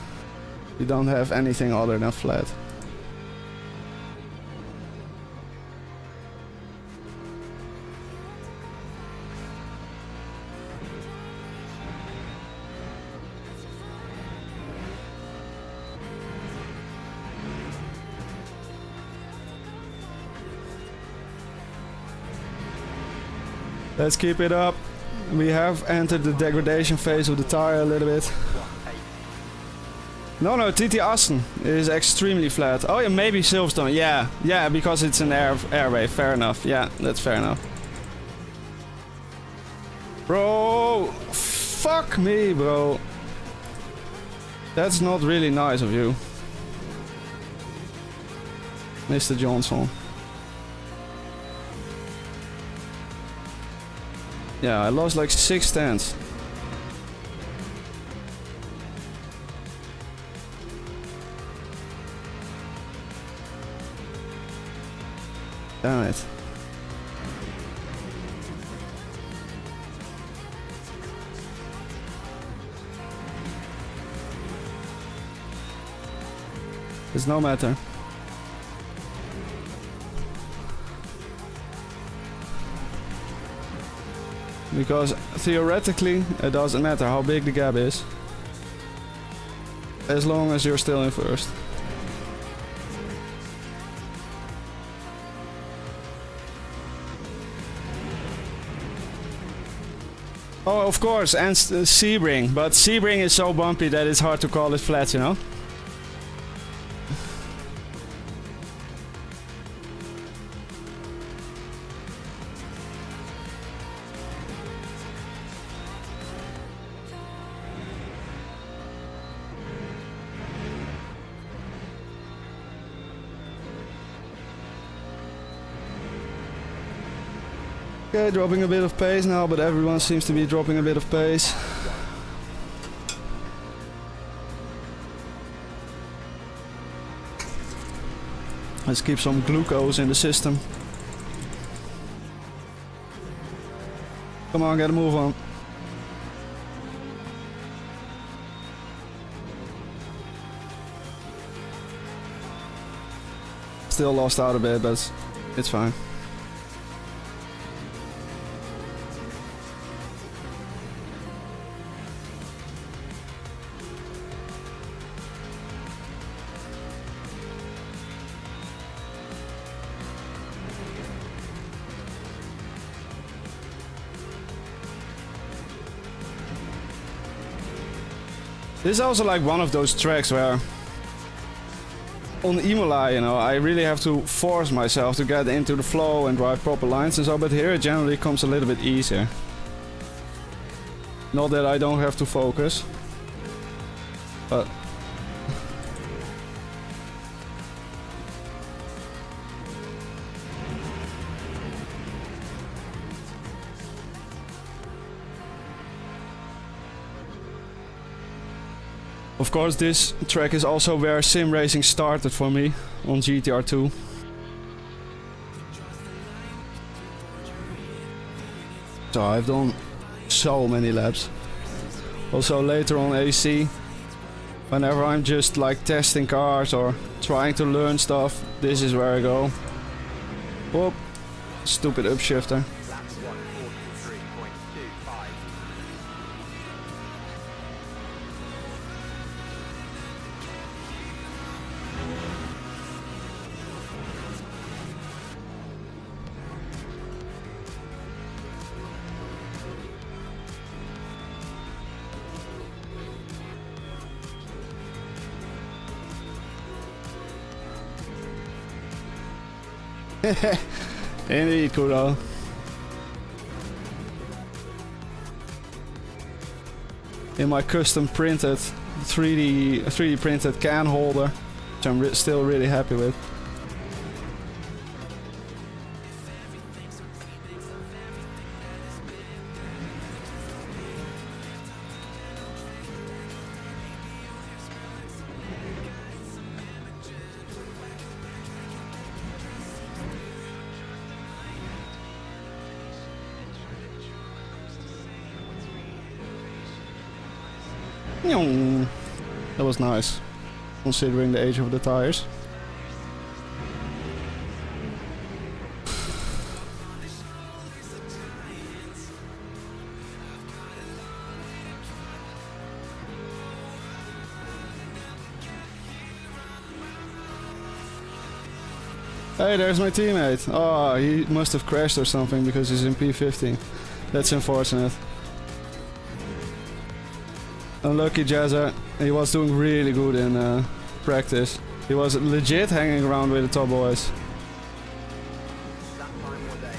You don't have anything other than flat. Let's keep it up. We have entered the degradation phase of the tire a little bit. No, TT Assen is extremely flat. Oh yeah, maybe Silverstone. Yeah, because it's an airway. Fair enough. Yeah, that's fair enough. Bro, fuck me, bro. That's not really nice of you, Mr. Johnson. Yeah, I lost like 6 tenths. Damn it. It's no matter. Because theoretically it doesn't matter how big the gap is, as long as you're still in first. Oh, of course, and Sebring, but Sebring is so bumpy that it's hard to call it flat, you know? Okay, dropping a bit of pace now, but everyone seems to be dropping a bit of pace. Let's keep some glucose in the system. Come on, get a move on. Still lost out a bit, but it's fine. This is also like one of those tracks where on Imola, you know, I really have to force myself to get into the flow and drive proper lines and so, but here it generally comes a little bit easier. Not that I don't have to focus, but of course, this track is also where sim racing started for me on GTR 2. So I've done so many laps. Also later on AC, whenever I'm just like testing cars or trying to learn stuff, this is where I go. Whoop, stupid upshifter. Indeed, Coolonow. In my custom printed 3D printed can holder, which I'm still really happy with. That was nice, considering the age of the tires. Hey, there's my teammate. Oh, he must have crashed or something because he's in P15. That's unfortunate. Unlucky Jazza. He was doing really good in practice. He was legit hanging around with the top boys. That time was a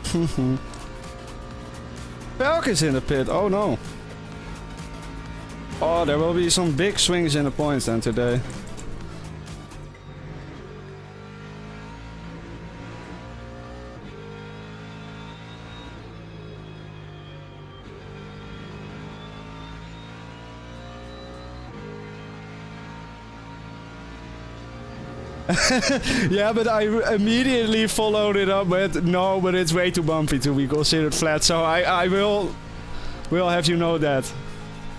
1:43.12. Falk is in the pit. Oh no. Oh, there will be some big swings in the points then today. Yeah, but I immediately followed it up with no, but it's way too bumpy to be considered flat. So I will have you know that.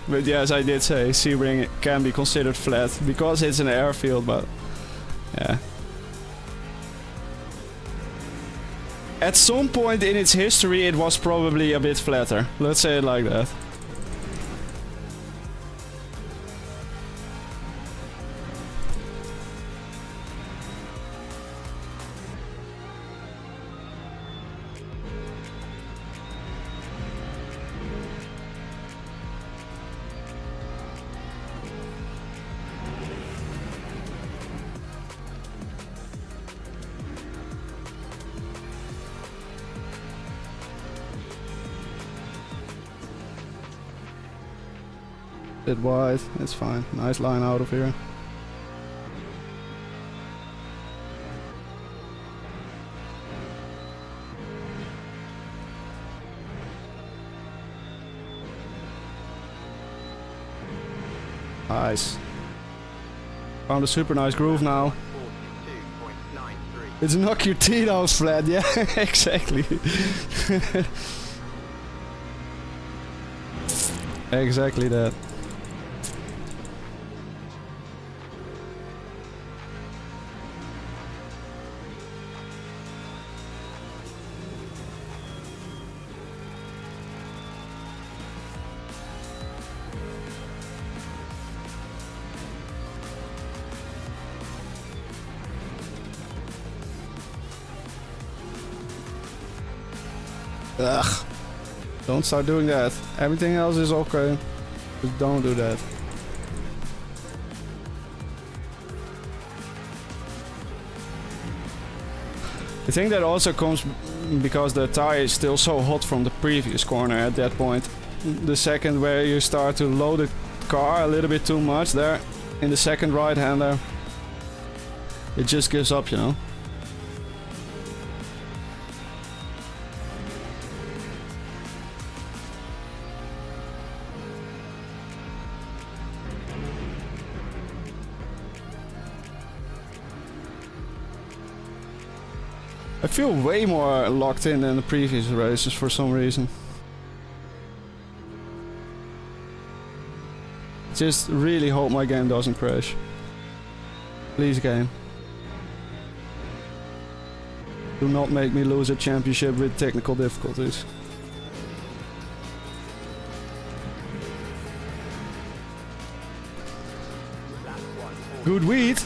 But yes, I did say Sebring can be considered flat because it's an airfield, but yeah. At some point in its history, it was probably a bit flatter. Let's say it like that. Bit wide, it's fine. Nice line out of here. Nice. Found a super nice groove now. 42.93. It's knock your teeth out flat, yeah, exactly. Exactly that. Ugh. Don't start doing that. Everything else is okay. Just don't do that. I think that also comes because the tire is still so hot from the previous corner at that point. The second where you start to load the car a little bit too much there in the second right-hander, it just gives up, you know. I feel way more locked in than the previous races for some reason. Just really hope my game doesn't crash. Please, game. Do not make me lose a championship with technical difficulties. Good weed?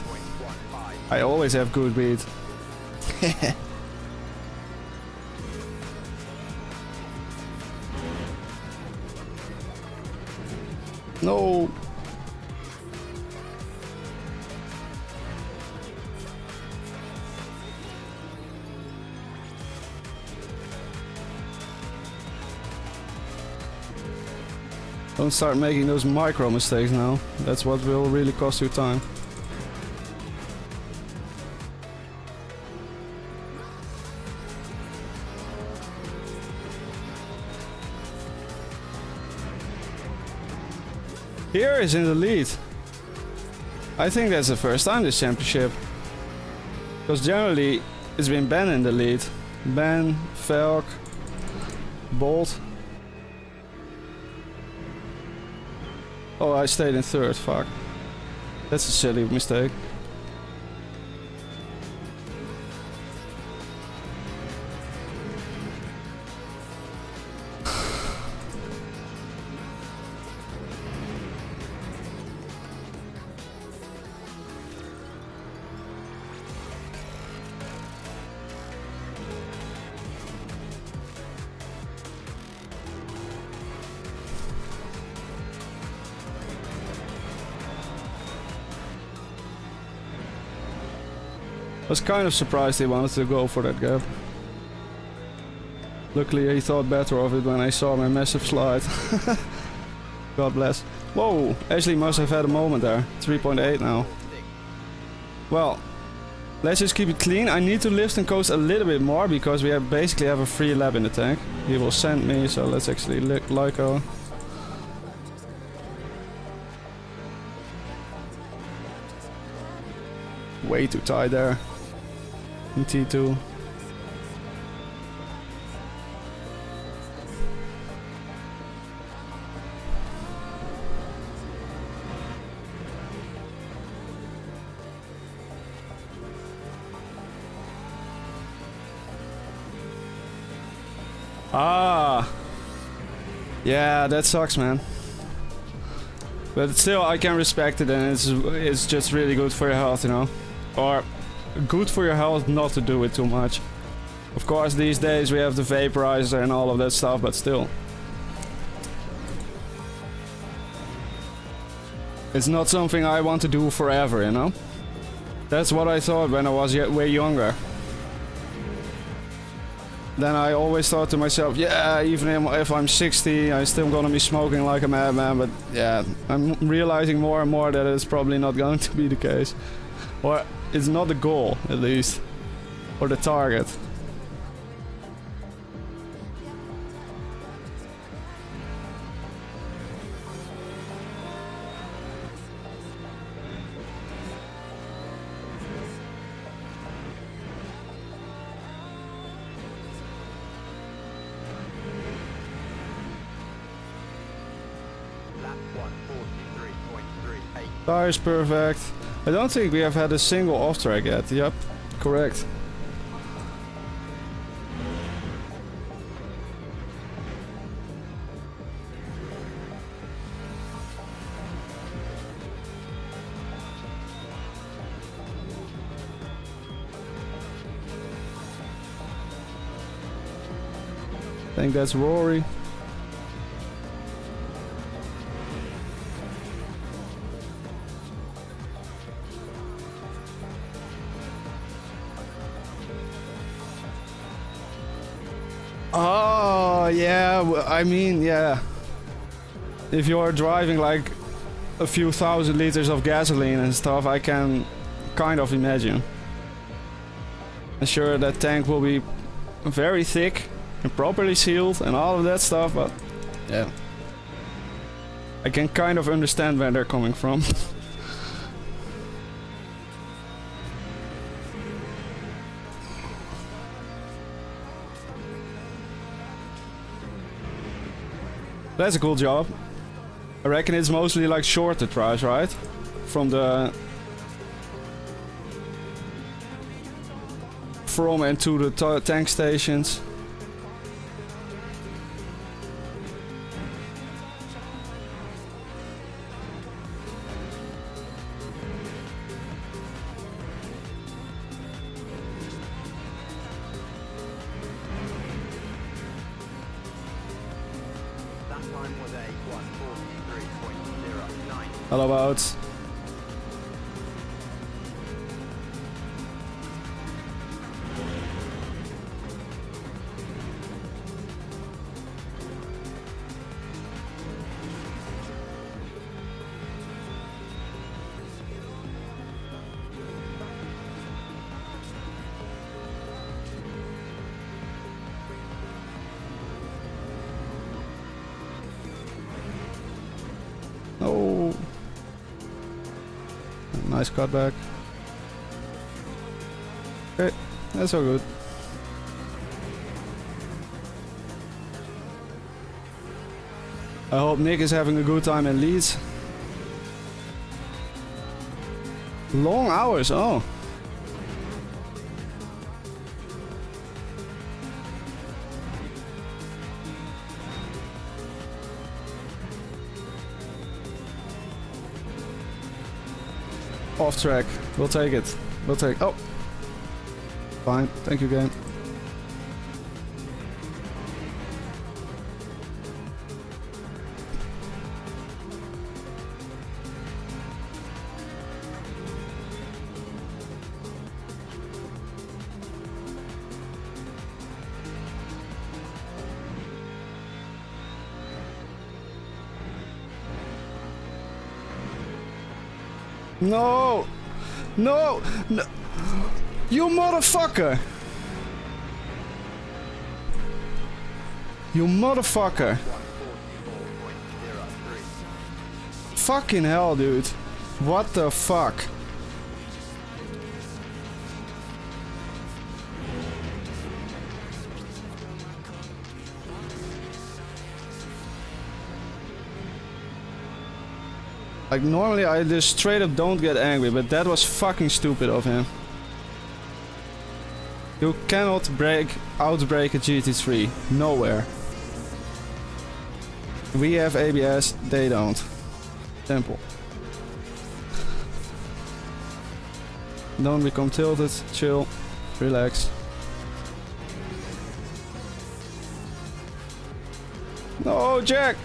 I always have good weed. No. Don't start making those micro mistakes now. That's what will really cost you time. Here is in the lead. I think that's the first time this championship. Because generally it's been Ben in the lead. Ben, Velk, Bolt. Oh, I stayed in third, fuck. That's a silly mistake. I was kind of surprised he wanted to go for that gap. Luckily he thought better of it when I saw my massive slide. God bless. Whoa, Ashley must have had a moment there. 3.8 now. Well, let's just keep it clean. I need to lift and coast a little bit more because we basically have a free lap in the tank. He will send me, so let's actually Lyco. Way too tight there. In T2. Ah, yeah, that sucks, man. But still, I can respect it, and it's just really good for your health, you know, or good for your health not to do it too much. Of course, these days we have the vaporizer and all of that stuff, but still, it's not something I want to do forever, you know. That's what I thought when I was way younger. Then I always thought to myself, yeah, even if I'm 60, I'm still gonna be smoking like a madman. But yeah, I'm realizing more and more that it's probably not going to be the case. Or it's not the goal, at least. Or the target. Tires perfect. I don't think we have had a single off track yet. Yep, correct. I think that's Rory. Oh, yeah, I mean, yeah. If you're driving like a few thousand liters of gasoline and stuff, I can kind of imagine. I'm sure that tank will be very thick and properly sealed and all of that stuff, but yeah. I can kind of understand where they're coming from. That's a cool job. I reckon it's mostly like shorter tries, right? From and to the tank stations. Hello, Bouts. Nice cutback. Okay, that's all good. I hope Nick is having a good time in Leeds. Long hours, oh. Off track. We'll take it. We'll take. Oh. Fine. Thank you, game. No! No! No! You motherfucker! You motherfucker! Fucking hell, dude. What the fuck? Like, normally I just straight up don't get angry, but that was fucking stupid of him. You cannot outbrake a GT3. Nowhere. We have ABS, they don't. Simple. Don't become tilted, chill, relax. No, Jack!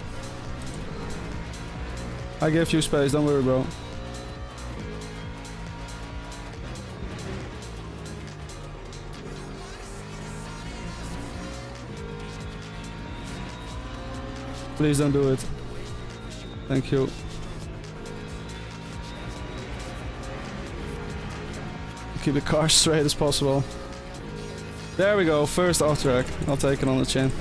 I give you space, don't worry, bro. Please don't do it. Thank you. Keep the car straight as possible. There we go, first off track. I'll take it on the chin.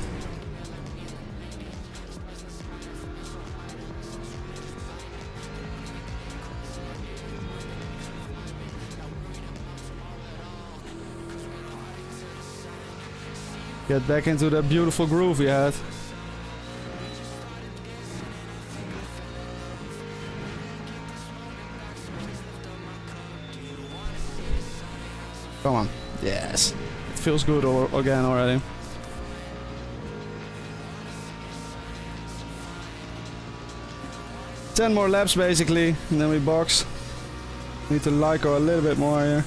Get back into that beautiful groove we had. Come on. Yes. It feels good again already. Ten more laps basically, and then we box. Need to lyco a little bit more here.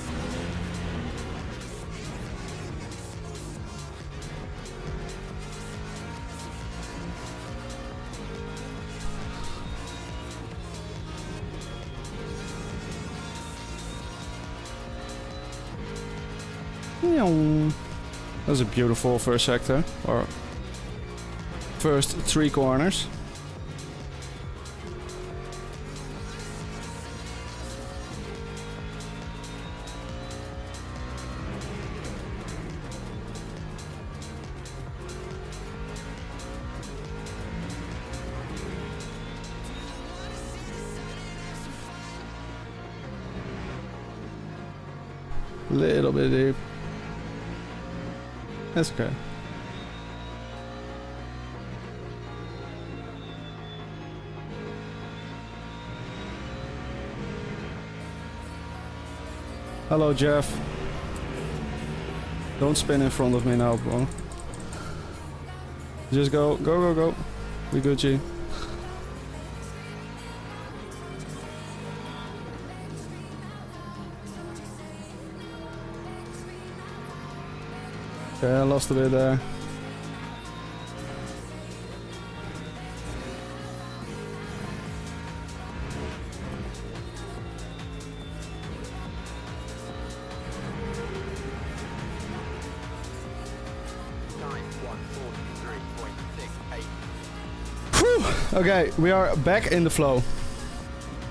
That was a beautiful first sector, or first 3 corners. Little bit deep. That's okay. Hello, Jeff. Don't spin in front of me now, bro. Just go, go, go, go. We Gucci. Okay, I lost a bit there. Whew. Okay, we are back in the flow.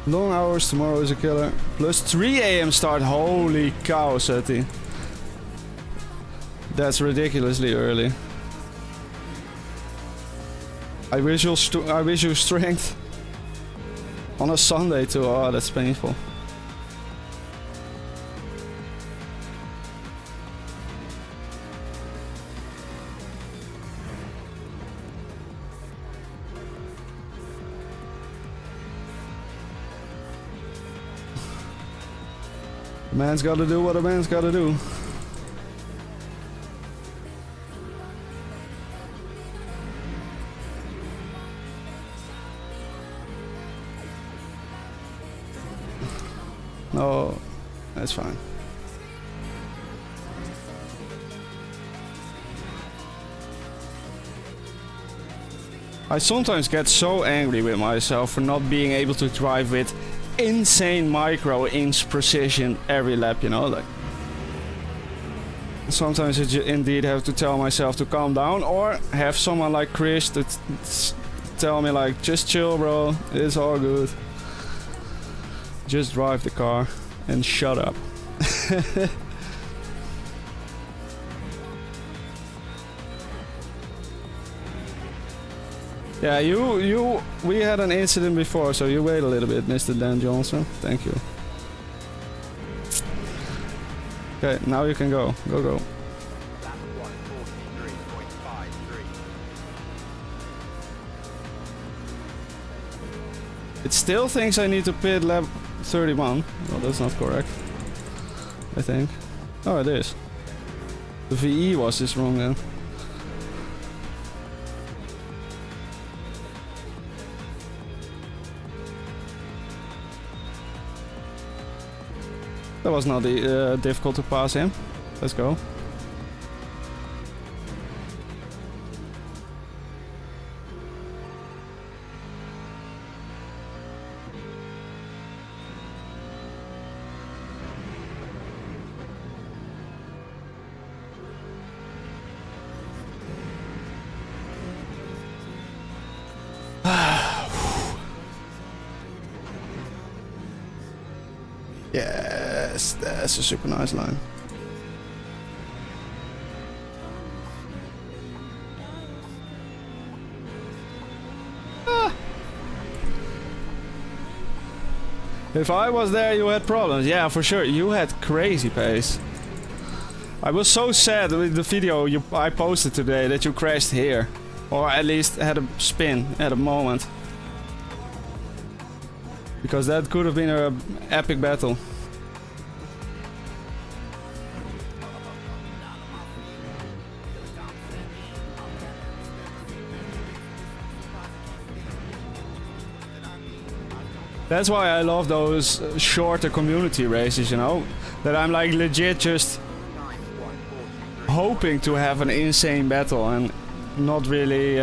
Long hours, tomorrow is a killer. Plus 3 AM start, holy cow, Sutton. That's ridiculously early. I wish you strength on a Sunday too. Oh, that's painful. Man's gotta do what a man's gotta do. No, that's fine. I sometimes get so angry with myself for not being able to drive with insane micro-inch precision every lap, you know, like. Sometimes I indeed have to tell myself to calm down, or have someone like Chris to tell me like, just chill bro, it's all good. Just drive the car and shut up. Yeah, we had an incident before, so you wait a little bit, Mr. Dan Johnson. Thank you. Okay, now you can go. Go, go. Lap 1:43.53. It still thinks I need to pit lap 31. Well, that's not correct. I think. Oh, it is. The VE was just wrong then. That was not difficult to pass him. Let's go. Yes, that's a super nice line. Ah. If I was there, you had problems. Yeah, for sure. You had crazy pace. I was so sad with the video I posted today that you crashed here. Or at least had a spin at a moment. Because that could have been an epic battle. That's why I love those shorter community races, you know? That I'm like legit just hoping to have an insane battle and not really...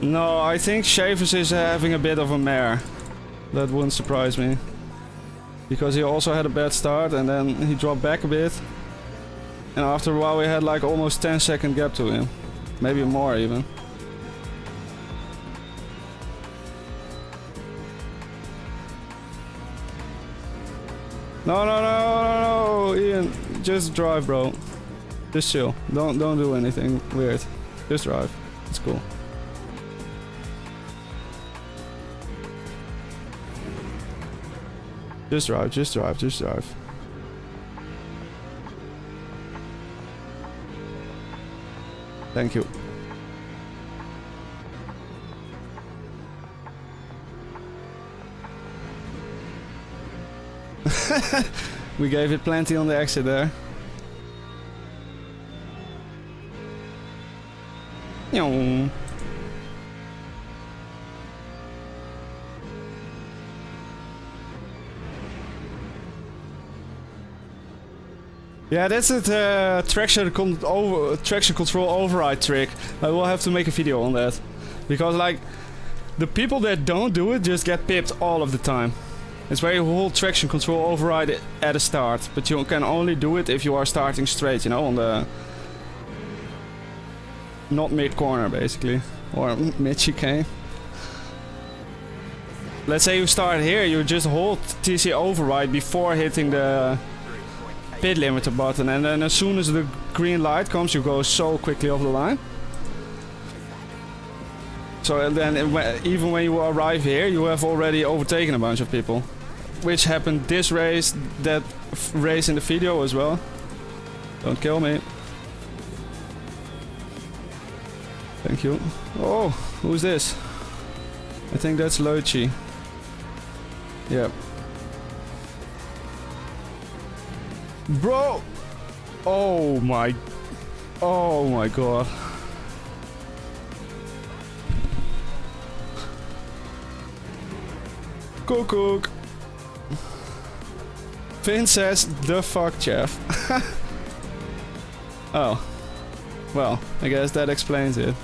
No, I think Shavers is having a bit of a mare. That wouldn't surprise me. Because he also had a bad start and then he dropped back a bit. And after a while we had like almost 10-second gap to him. Maybe more even. No, no, no, no, no, Ian. Just drive, bro. Just chill. Don't do anything weird. Just drive. It's cool. Just drive, just drive, just drive. Thank you. We gave it plenty on the exit there. Yong. Yeah, that's a traction control override trick. I will have to make a video on that. Because like, the people that don't do it just get pipped all of the time. It's where you hold traction control override at the start. But you can only do it if you are starting straight, you know, on the... Not mid-corner, basically. Or mid-chicane. Let's say you start here, you just hold TC override before hitting the... pit limiter button, and then as soon as the green light comes you go so quickly off the line. So then even when you arrive here you have already overtaken a bunch of people. Which happened this race, that race in the video as well. Don't kill me. Thank you. Oh, who's this? I think that's Loichi. Yep. Bro! Oh my god. Cook. Finn says, the fuck, Jeff. Oh. Well, I guess that explains it.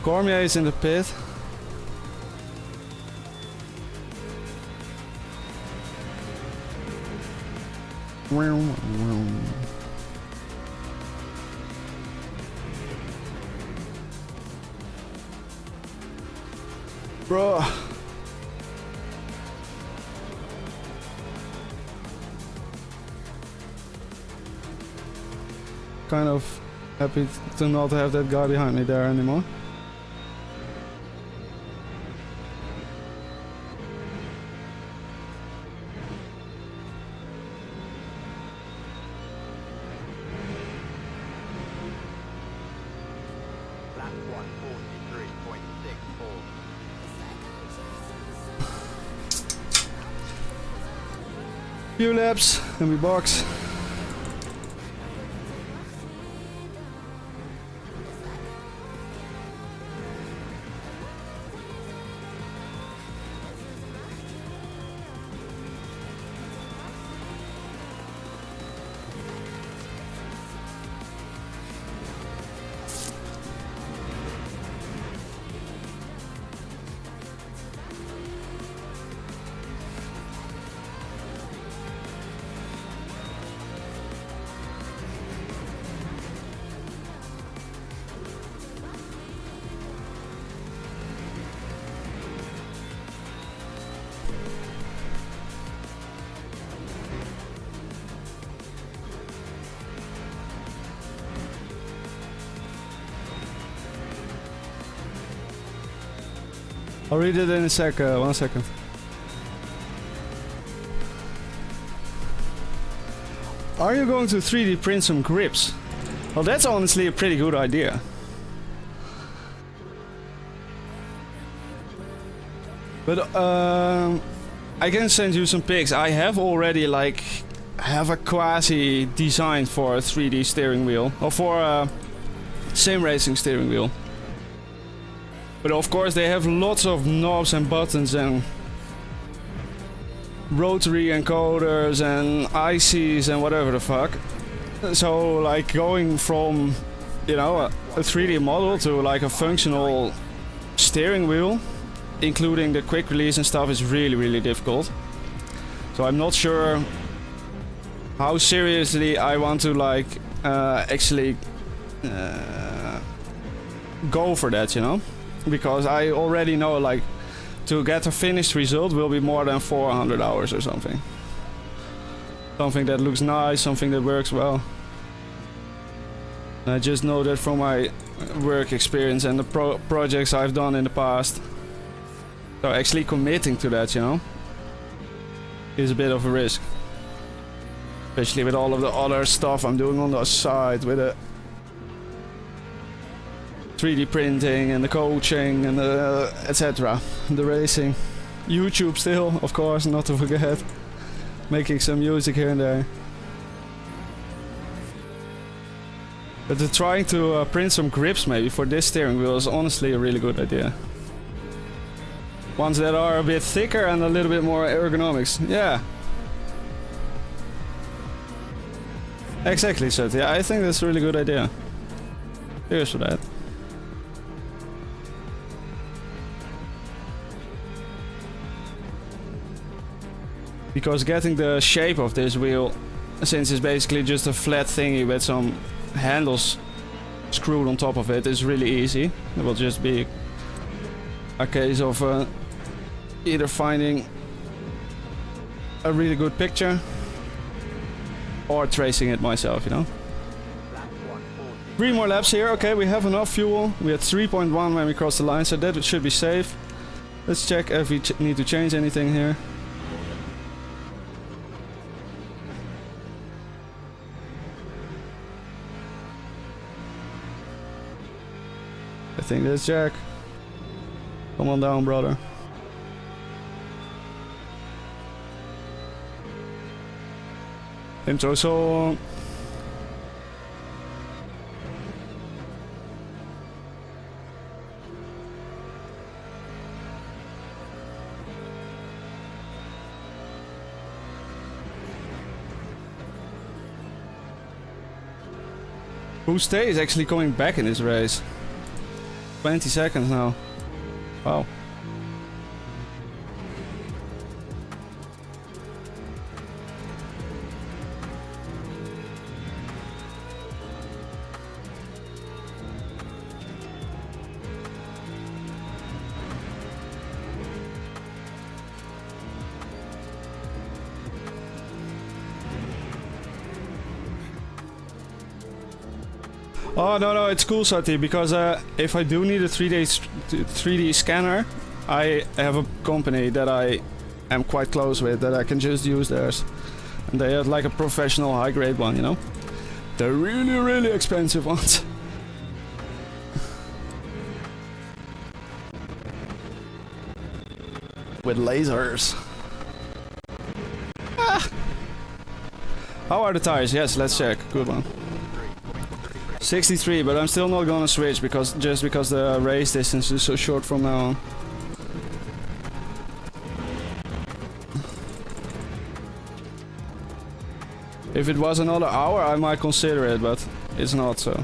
Cormier is in the pit. Bro. Kind of happy to not have that guy behind me there anymore. Lap 143.64. Few laps and we box. I'll read it in a sec, 1 second. Are you going to 3D print some grips? Well, that's honestly a pretty good idea. But I can send you some pics. I have already have a quasi design for a 3D steering wheel, or for a Simracing steering wheel. But of course they have lots of knobs and buttons and rotary encoders and ICs and whatever the fuck. So like going from, you know, a 3D model to like a functional steering wheel, including the quick release and stuff, is really difficult. So I'm not sure how seriously I want to like actually go for that, you know? Because I already know like to get a finished result will be more than 400 hours or something. Something that looks nice, something that works well. And I just know that from my work experience and the projects I've done in the past. So actually committing to that, you know, is a bit of a risk. Especially with all of the other stuff I'm doing on the side, with the 3D printing and the coaching and the etc. The racing. YouTube still, of course, not to forget. Making some music here and there. But trying to print some grips maybe for this steering wheel is honestly a really good idea. Ones that are a bit thicker and a little bit more ergonomics. Yeah. Exactly, Sutton. Yeah, I think that's a really good idea. Cheers for that. Because getting the shape of this wheel, since it's basically just a flat thingy with some handles screwed on top of it, is really easy. It will just be a case of either finding a really good picture or tracing it myself, you know. 3 more laps here. Okay, we have enough fuel. We had 3.1 when we crossed the line, so that should be safe. Let's check if we need to change anything here. I think that's Jack. Come on down, brother. Intro song. Suede is actually coming back in this race. 20 seconds now. Wow. Oh no, it's cool, Sati, because if I do need a 3D scanner, I have a company that I am quite close with that I can just use theirs. And they have like a professional high-grade one, you know? The really expensive ones. With lasers. Ah. How are the tires? Yes, let's check. Good one. 63, but I'm still not gonna switch because the race distance is so short from now on. If it was another hour, I might consider it, but it's not, so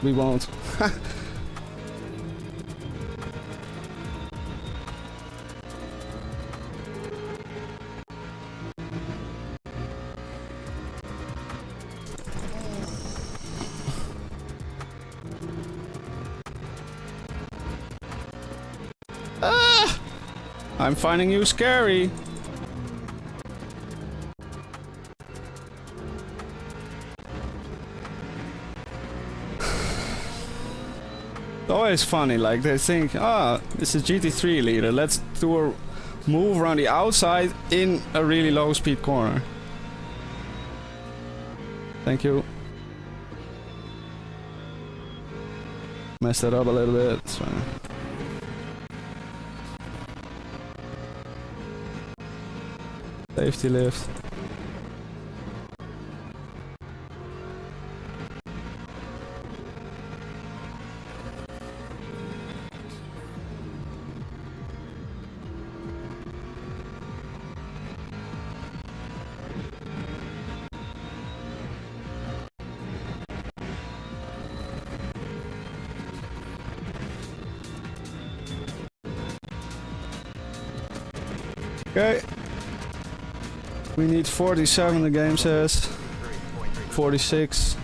we won't. I'm finding you scary. It's always funny, like they think, ah, this is GT3 leader, let's do a move around the outside in a really low speed corner. Thank you. Messed that up a little bit, it's fine. Safety lift. Okay. We need 47, the game says. 46.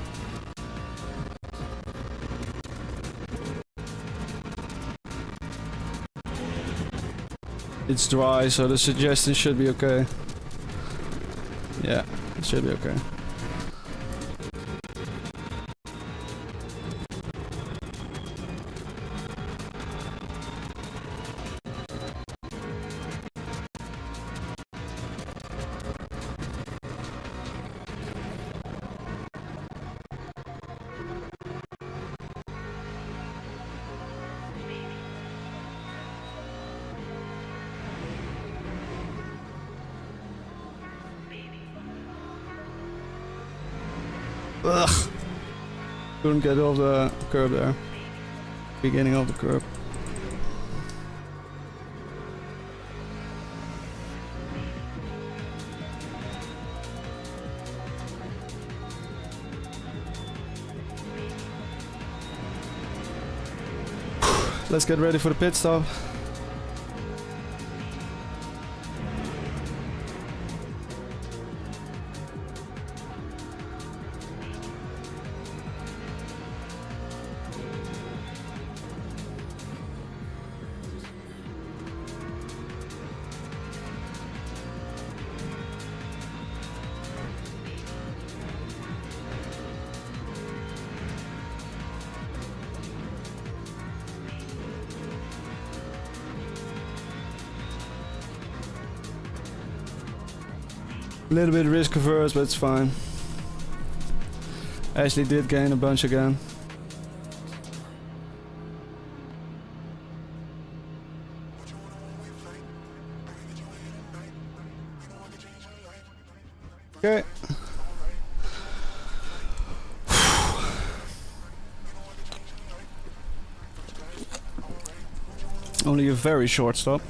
It's dry, so the suggestion should be okay. Yeah, it should be okay. Ugh. Couldn't get off the curb there. Beginning of the curb. Let's get ready for the pit stop. A little bit risk averse, but it's fine. Ashley did gain a bunch again. Okay. Only a very short stop.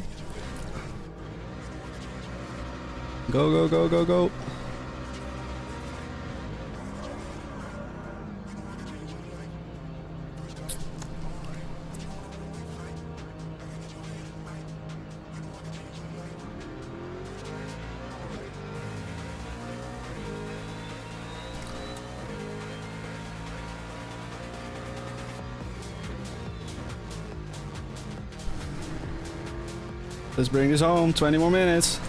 Go, go, go, go, go. Let's bring this home. 20 more minutes.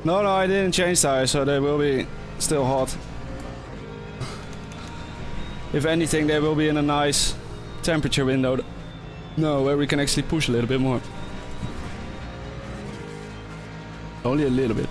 No, I didn't change tires, so they will be still hot. If anything, they will be in a nice temperature window. No, where we can actually push a little bit more. Only a little bit.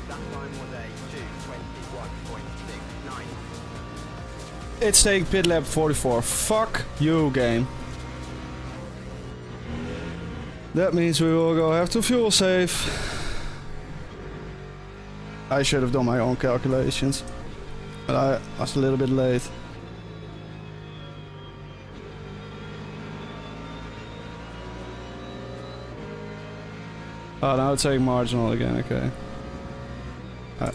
That time was a 2:21.69. It's taking pit lap 44. Fuck you, game. That means we will go have to fuel save. I should have done my own calculations, but I was a little bit late. Oh, now it's saying marginal again, okay.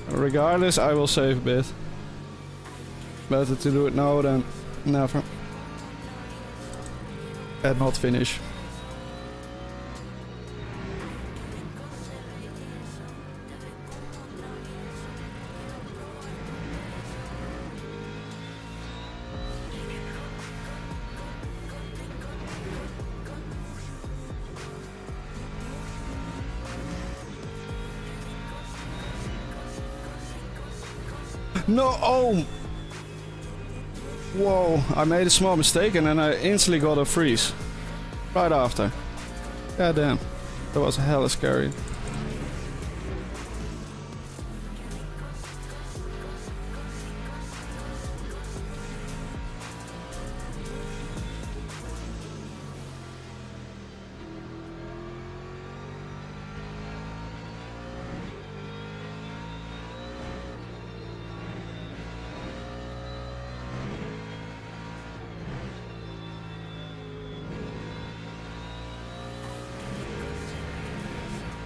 Regardless, I will save a bit. Better to do it now than never. And not finish. No, oh! Whoa, I made a small mistake and then I instantly got a freeze. Right after. God damn. That was hella scary.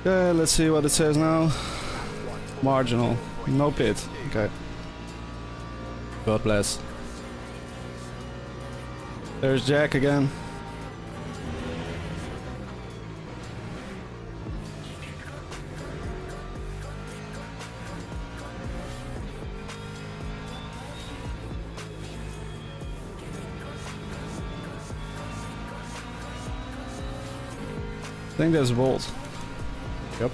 Okay, let's see what it says now. Marginal. No pit. Okay. God bless. There's Jack again. I think there's a Volt. Yep.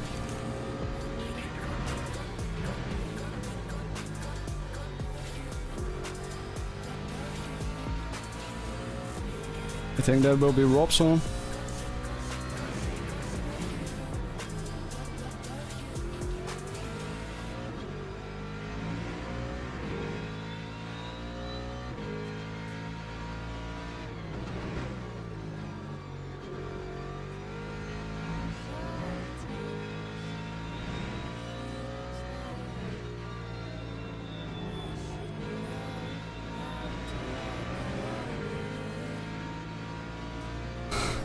I think that will be Robson.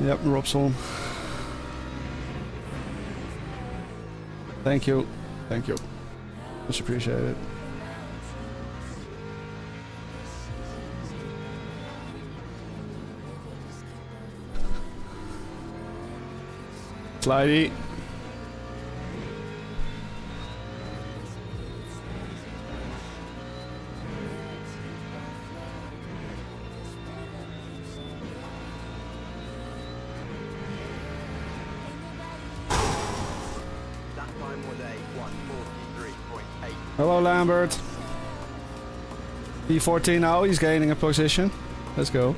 Yep, Robson. Thank you. Thank you. Much appreciated. Slidey. That time was a 1:43.8. Hello, Lambert. P14 now, he's gaining a position. Let's go.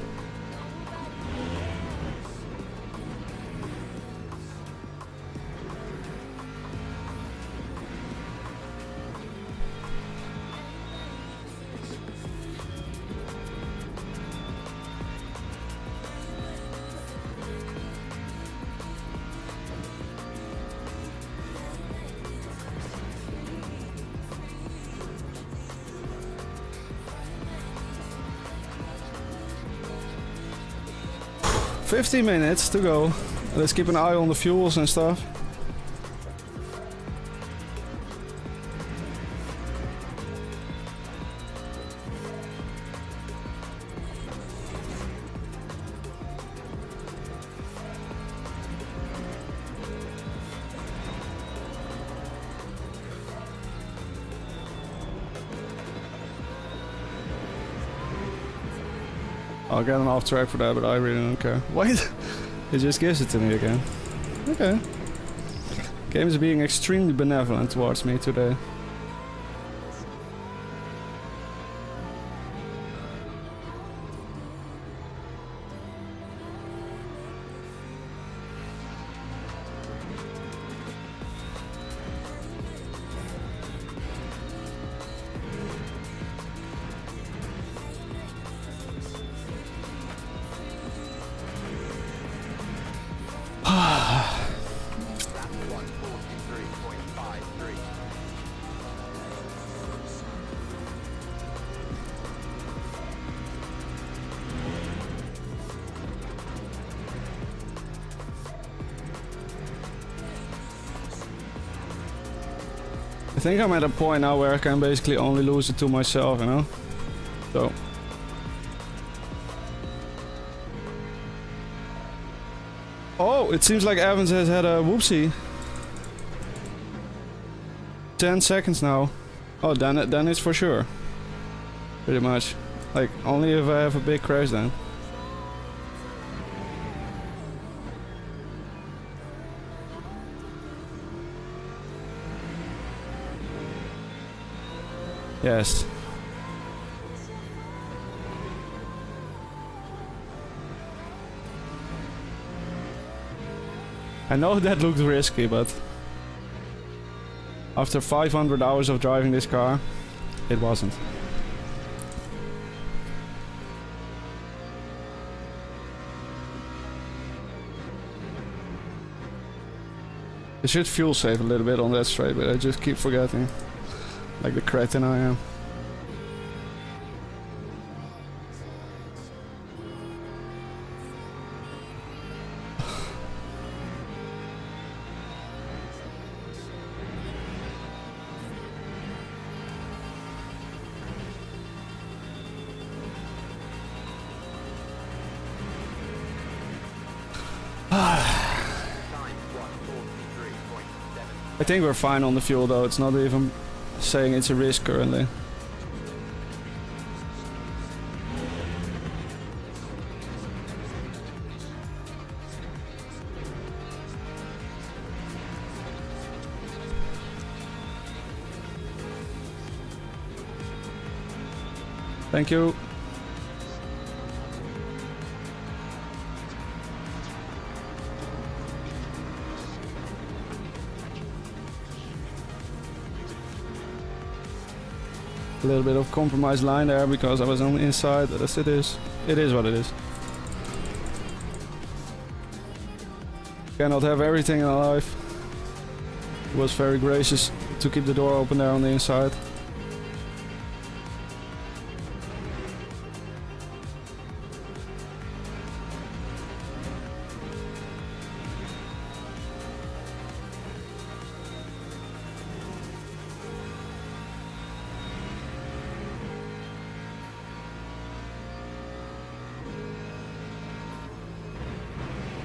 $50 minutes to go. Let's keep an eye on the fuels and stuff. I'll get an off track for that, but I really don't care. Wait! It just gives it to me again. Okay. Game is being extremely benevolent towards me today. That's 1:43.53. I think I'm at a point now where I can basically only lose it to myself, you know? So. Oh, it seems like Evans has had a whoopsie. 10 seconds now. Oh, then it's for sure. Pretty much. Like, only if I have a big crash then. Yes. I know that looked risky, but after 500 hours of driving this car, it wasn't. I should fuel save a little bit on that straight, but I just keep forgetting. Like the cretin I am. I think we're fine on the fuel though, it's not even saying it's a risk currently. Thank you. A little bit of compromise line there because I was on the inside, but as it is what it is. Cannot have everything in life. He was very gracious to keep the door open there on the inside.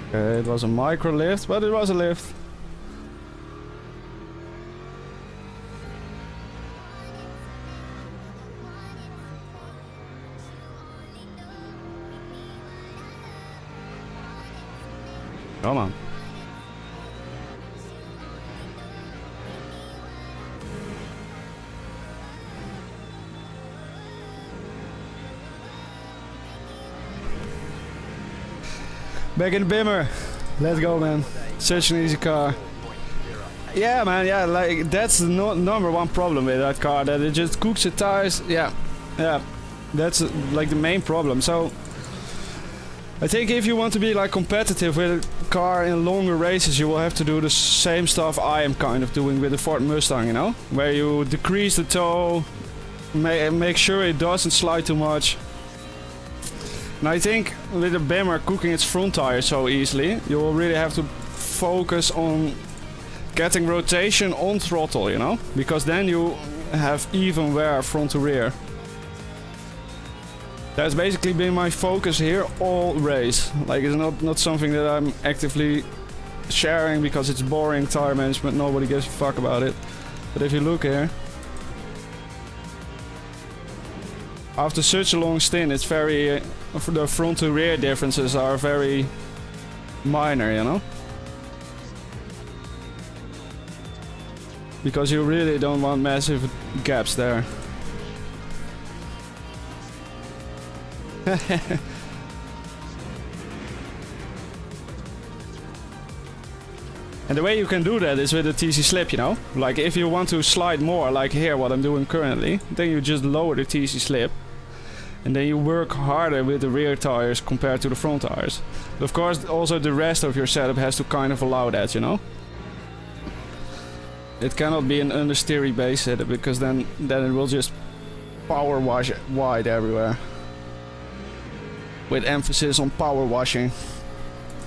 Okay, it was a micro lift, but it was a lift. Come on. Back in the Bimmer. Let's go, man. Such an easy car. Yeah, man. Yeah, like that's the number one problem with that car, that it just cooks the tires. Yeah, yeah. That's like the main problem. So I think if you want to be like competitive with a car in longer races, you will have to do the same stuff I am kind of doing with the Ford Mustang, you know, where you decrease the toe, make sure it doesn't slide too much. And I think with the Bimmer cooking its front tire so easily, you will really have to focus on getting rotation on throttle, you know? Because then you have even wear front to rear. That's basically been my focus here all race. Like, it's not something that I'm actively sharing because it's boring tire management, nobody gives a fuck about it. But if you look here, after such a long stint, it's very... the front to rear differences are very minor, you know? Because you really don't want massive gaps there. And the way you can do that is with a TC slip, you know? Like if you want to slide more, like here what I'm doing currently, then you just lower the TC slip. And then you work harder with the rear tires compared to the front tires. But of course, also the rest of your setup has to kind of allow that, you know? It cannot be an understeery base setup, because then it will just power wash wide everywhere. With emphasis on power washing.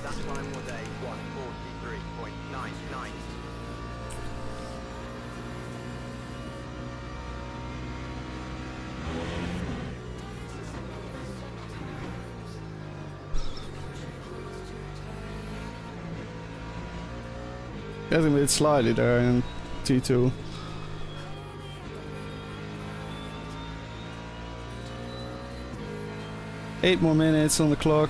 That time was a 1:43.99. Getting a bit slightly there in T2. Eight more minutes on the clock.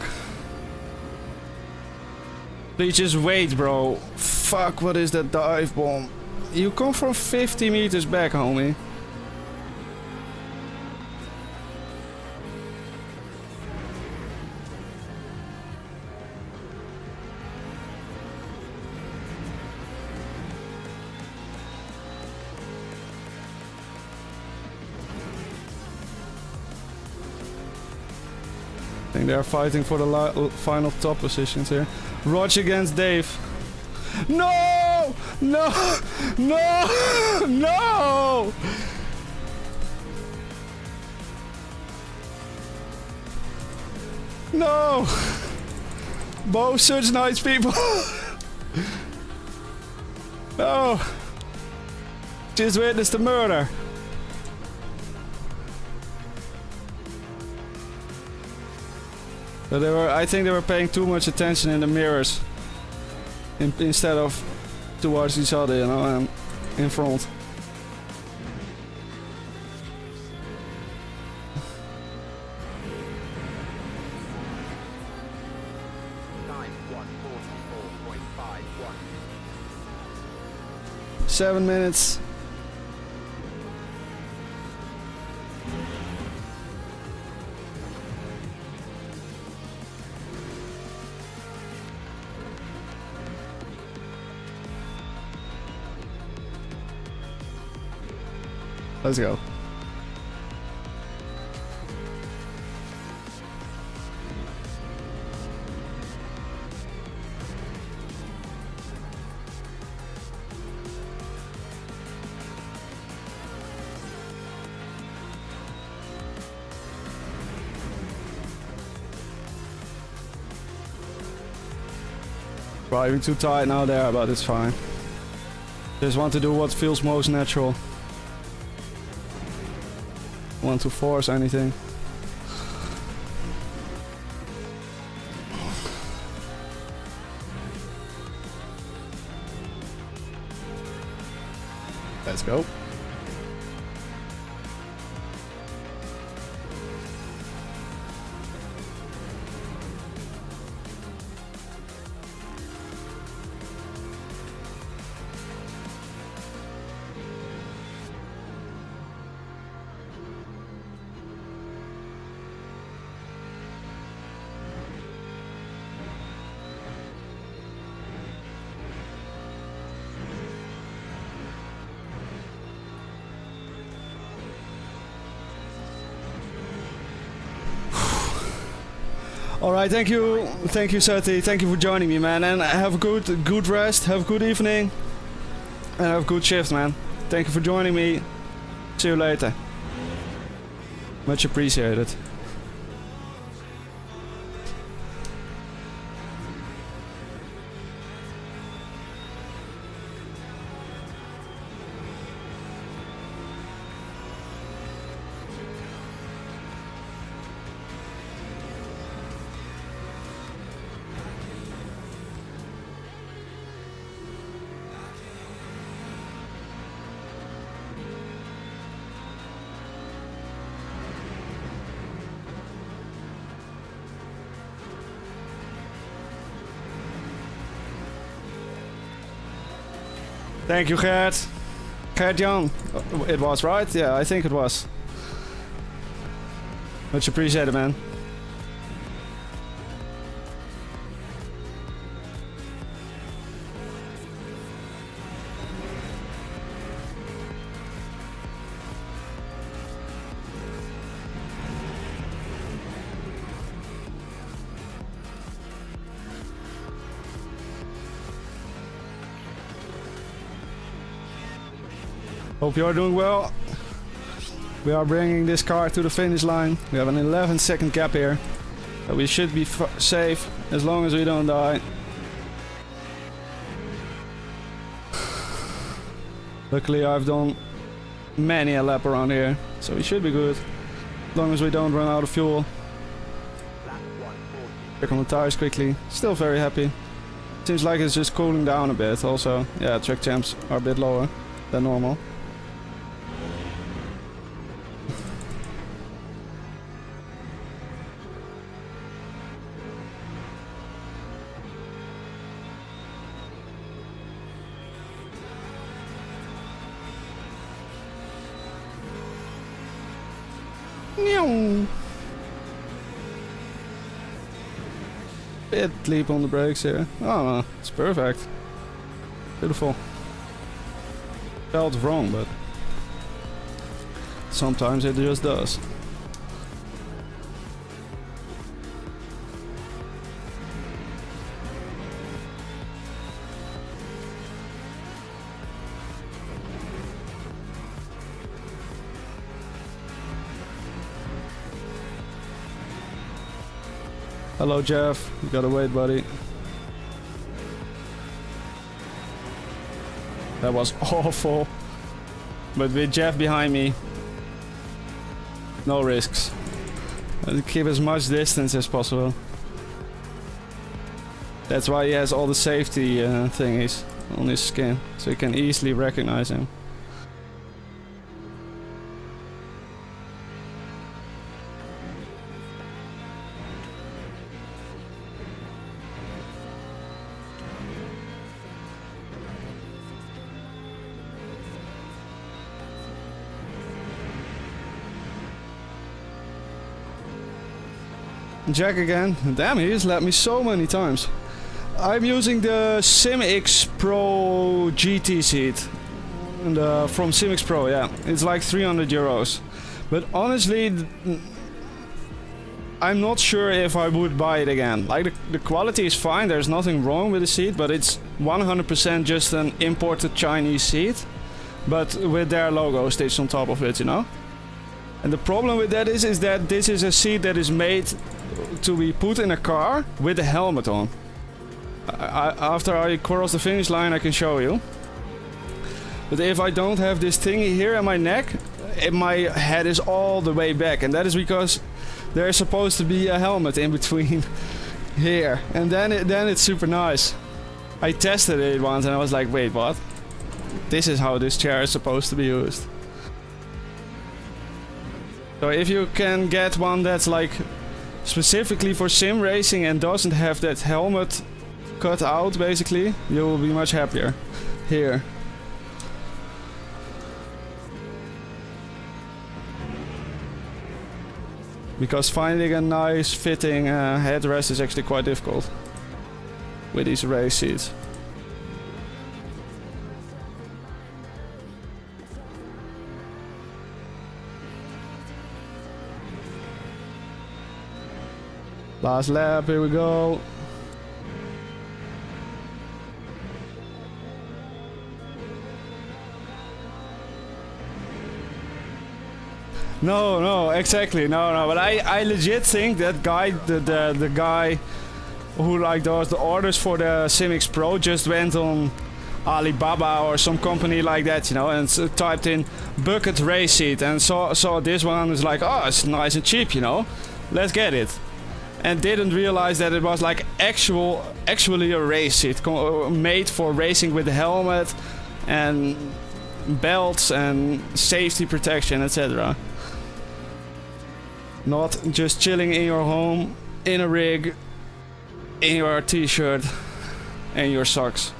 Please just wait, bro. Fuck, what is that dive bomb? You come from 50 meters back, homie. I think they're fighting for the final top positions here. Rog against Dave. No! No! No! No! No! Both such nice people. No! Just witnessed the murder. So I think they were paying too much attention in the mirrors instead of towards each other, you know, and in front. Time 1:44.51. 7 minutes. Let's go. Driving too tight now there, but it's fine. Just want to do what feels most natural. Want to force anything. go. All right, thank you, Sutty, thank you for joining me, man, and have a good rest, have a good evening, and have a good shift, man. Thank you for joining me. See you later. Much appreciated. Thank you, Gert. Gert Jan. It was, right? Yeah, I think it was. Much appreciated, man. Hope you are doing well. We are bringing this car to the finish line. We have an 11-second gap here. But we should be safe as long as we don't die. Luckily I've done many a lap around here. So we should be good. As long as we don't run out of fuel. Check on the tires quickly. Still very happy. Seems like it's just cooling down a bit also. Yeah, track temps are a bit lower than normal. Bit leap on the brakes here. Oh, it's perfect. Beautiful. Felt wrong, but sometimes it just does. Hello, Jeff. You gotta wait, buddy. That was awful. But with Jeff behind me, no risks. I'll keep as much distance as possible. That's why he has all the safety thingies on his skin, so you can easily recognize him. Jack again. Damn, he has let me so many times. I'm using the SimXPro GT seat and, from SimXPro, yeah. It's like 300 euros. But honestly, I'm not sure if I would buy it again. Like, the quality is fine, there's nothing wrong with the seat, but it's 100% just an imported Chinese seat, but with their logo stitched on top of it, you know? And the problem with that is that this is a seat that is made to be put in a car with a helmet on. After I cross the finish line I can show you. But if I don't have this thingy here in my neck, my head is all the way back. And that is because there's supposed to be a helmet in between here. And then it's super nice. I tested it once and I was like, wait, what? this is how this chair is supposed to be used. So if you can get one that's like specifically for sim racing and doesn't have that helmet cut out, basically, you will be much happier here. Because finding a nice fitting headrest is actually quite difficult with these race seats. Last lap, here we go. No, exactly, no. But I legit think that guy, the guy who like does the orders for the SimXPro just went on Alibaba or some company like that, you know, and typed in bucket race seat and saw this one and was like, oh, it's nice and cheap, you know, let's get it. And didn't realize that it was like actually a race seat made for racing with the helmet and belts and safety protection, etc. Not just chilling in your home, in a rig, in your t-shirt and your socks.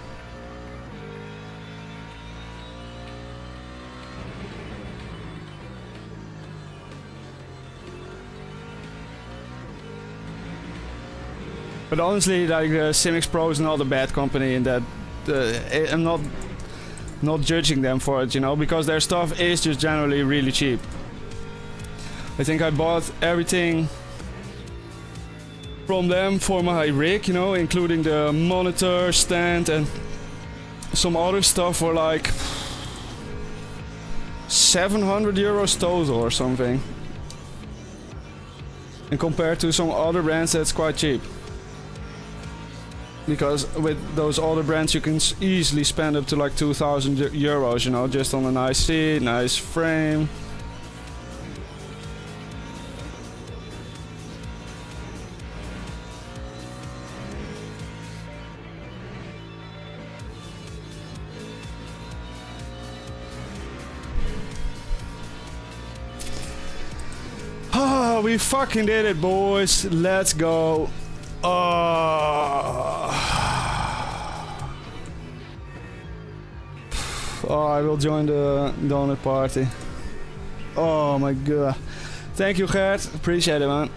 But honestly, like SimXPro is not a bad company in that I'm not judging them for it, you know, because their stuff is just generally really cheap. I think I bought everything from them for my rig, you know, including the monitor, stand and some other stuff for like 700 euros total or something. And compared to some other brands, that's quite cheap. Because with those other brands you can easily spend up to like 2,000 euros, you know, just on a nice seat, nice frame. Oh, we fucking did it, boys. Let's go. Oh, I will join the donut party. Oh my god. Thank you, Gert. Appreciate it, man.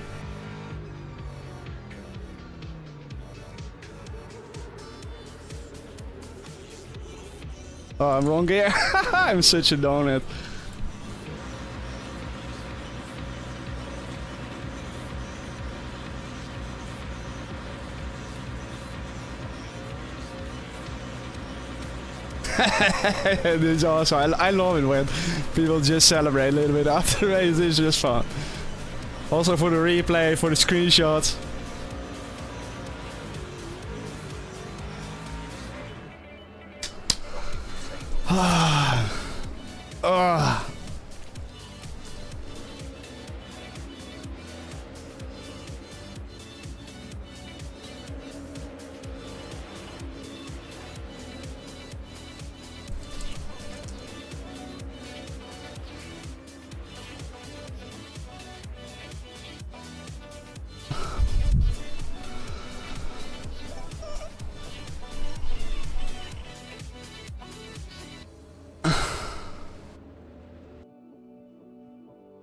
Oh, I'm wrong gear. I'm such a donut. This is awesome. I love it when people just celebrate a little bit after the race. It's just fun. Also for the replay, for the screenshots.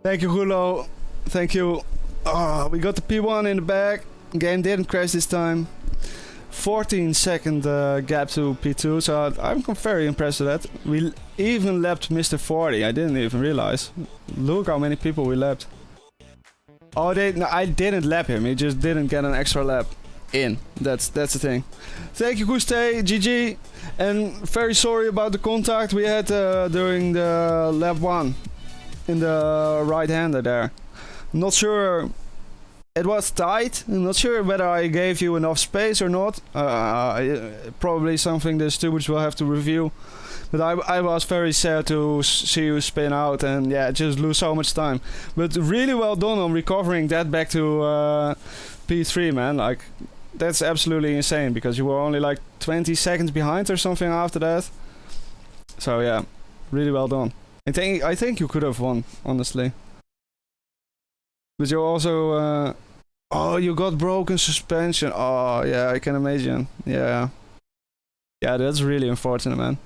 Thank you, Coolonow. Thank you. Oh, we got the P1 in the bag. Game didn't crash this time. 14-second gap to P2, so I'm very impressed with that. We even lapped Mr. 40. I didn't even realize. Look how many people we lapped. Oh, no, I didn't lap him. He just didn't get an extra lap in. That's the thing. Thank you, Guste, GG, and very sorry about the contact we had during the lap 1 in the right-hander there. Not sure. It was tight. I'm not sure whether I gave you enough space or not. Probably something the stewards will have to review. But I was very sad to see you spin out and yeah, just lose so much time. But really well done on recovering that back to P3, man. Like, that's absolutely insane because you were only like 20 seconds behind or something after that. So yeah, really well done. I think you could have won, honestly. But you also oh, you got broken suspension. Oh yeah, I can imagine. Yeah. Yeah, that's really unfortunate, man.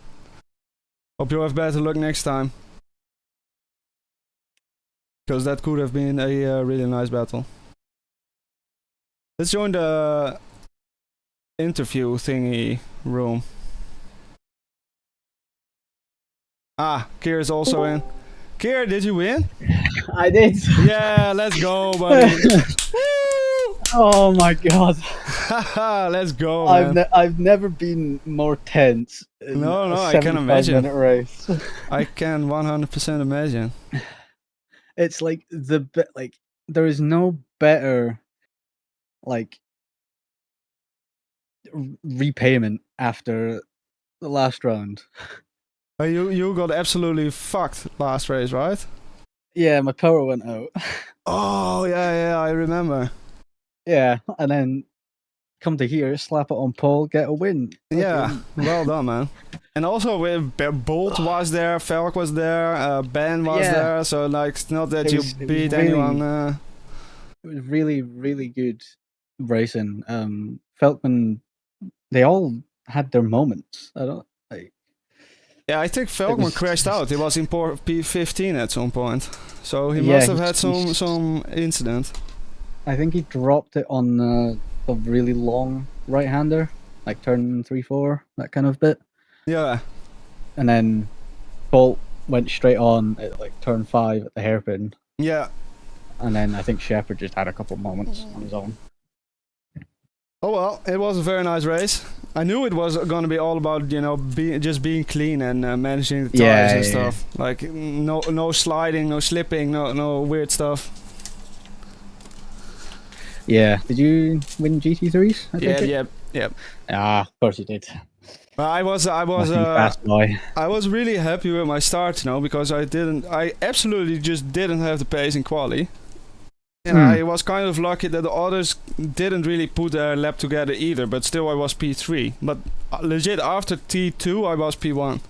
Hope you have better luck next time. Because that could have been a really nice battle. Let's join the interview thingy room. Ah, Kier is also in. Kier, did you win? I did. Yeah, let's go, buddy. Oh my god. Haha, let's go, man. I've never been more tense. In No, a I can imagine. 75-minute race. I can 100% imagine. It's like there is no better repayment after the last round. You got absolutely fucked last race, right? Yeah, my power went out. Oh, yeah, I remember. Yeah, and then come to here, slap it on pole, get a win. Yeah, well done, man. And also, Bolt was there, Velk was there, Ben was there, so like, it's not that you beat anyone. It was really, really good racing. Felkman, they all had their moments. I don't like. Yeah, I think Velkman crashed out. He was in P15 at some point, so he must have had some incident. I think he dropped it on a really long right-hander, like turn 3-4, that kind of bit. Yeah. And then Bolt went straight on at like turn 5 at the hairpin. Yeah. And then I think Shepard just had a couple moments on his own. Oh well, it was a very nice race. I knew it was going to be all about, you know, just being clean and managing the tires and stuff. Like no sliding, no slipping, no weird stuff. Yeah. Did you win GT3s? Yeah. Ah, of course you did. Well, I was fast boy. I was really happy with my start, you know, because I absolutely just didn't have the pace in quali. And I was kind of lucky that the others didn't really put their lap together either, but still I was P3. But legit, after T2 I was P1.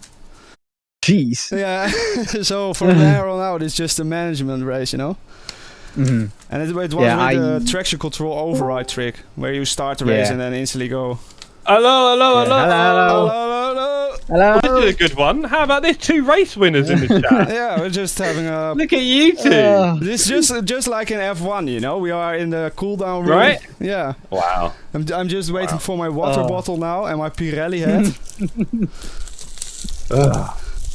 Jeez. Yeah, so from there on out it's just a management race, you know? And it was the traction control override trick, where you start the race and then instantly go. Hello. Hello. This is a good one. How about this? 2 race winners in the chat. Yeah, we're just having a... Look at you two. This is just like in F1, you know? We are in the cooldown room. Right? Yeah. Wow. I'm just waiting for my water bottle now and my Pirelli hat.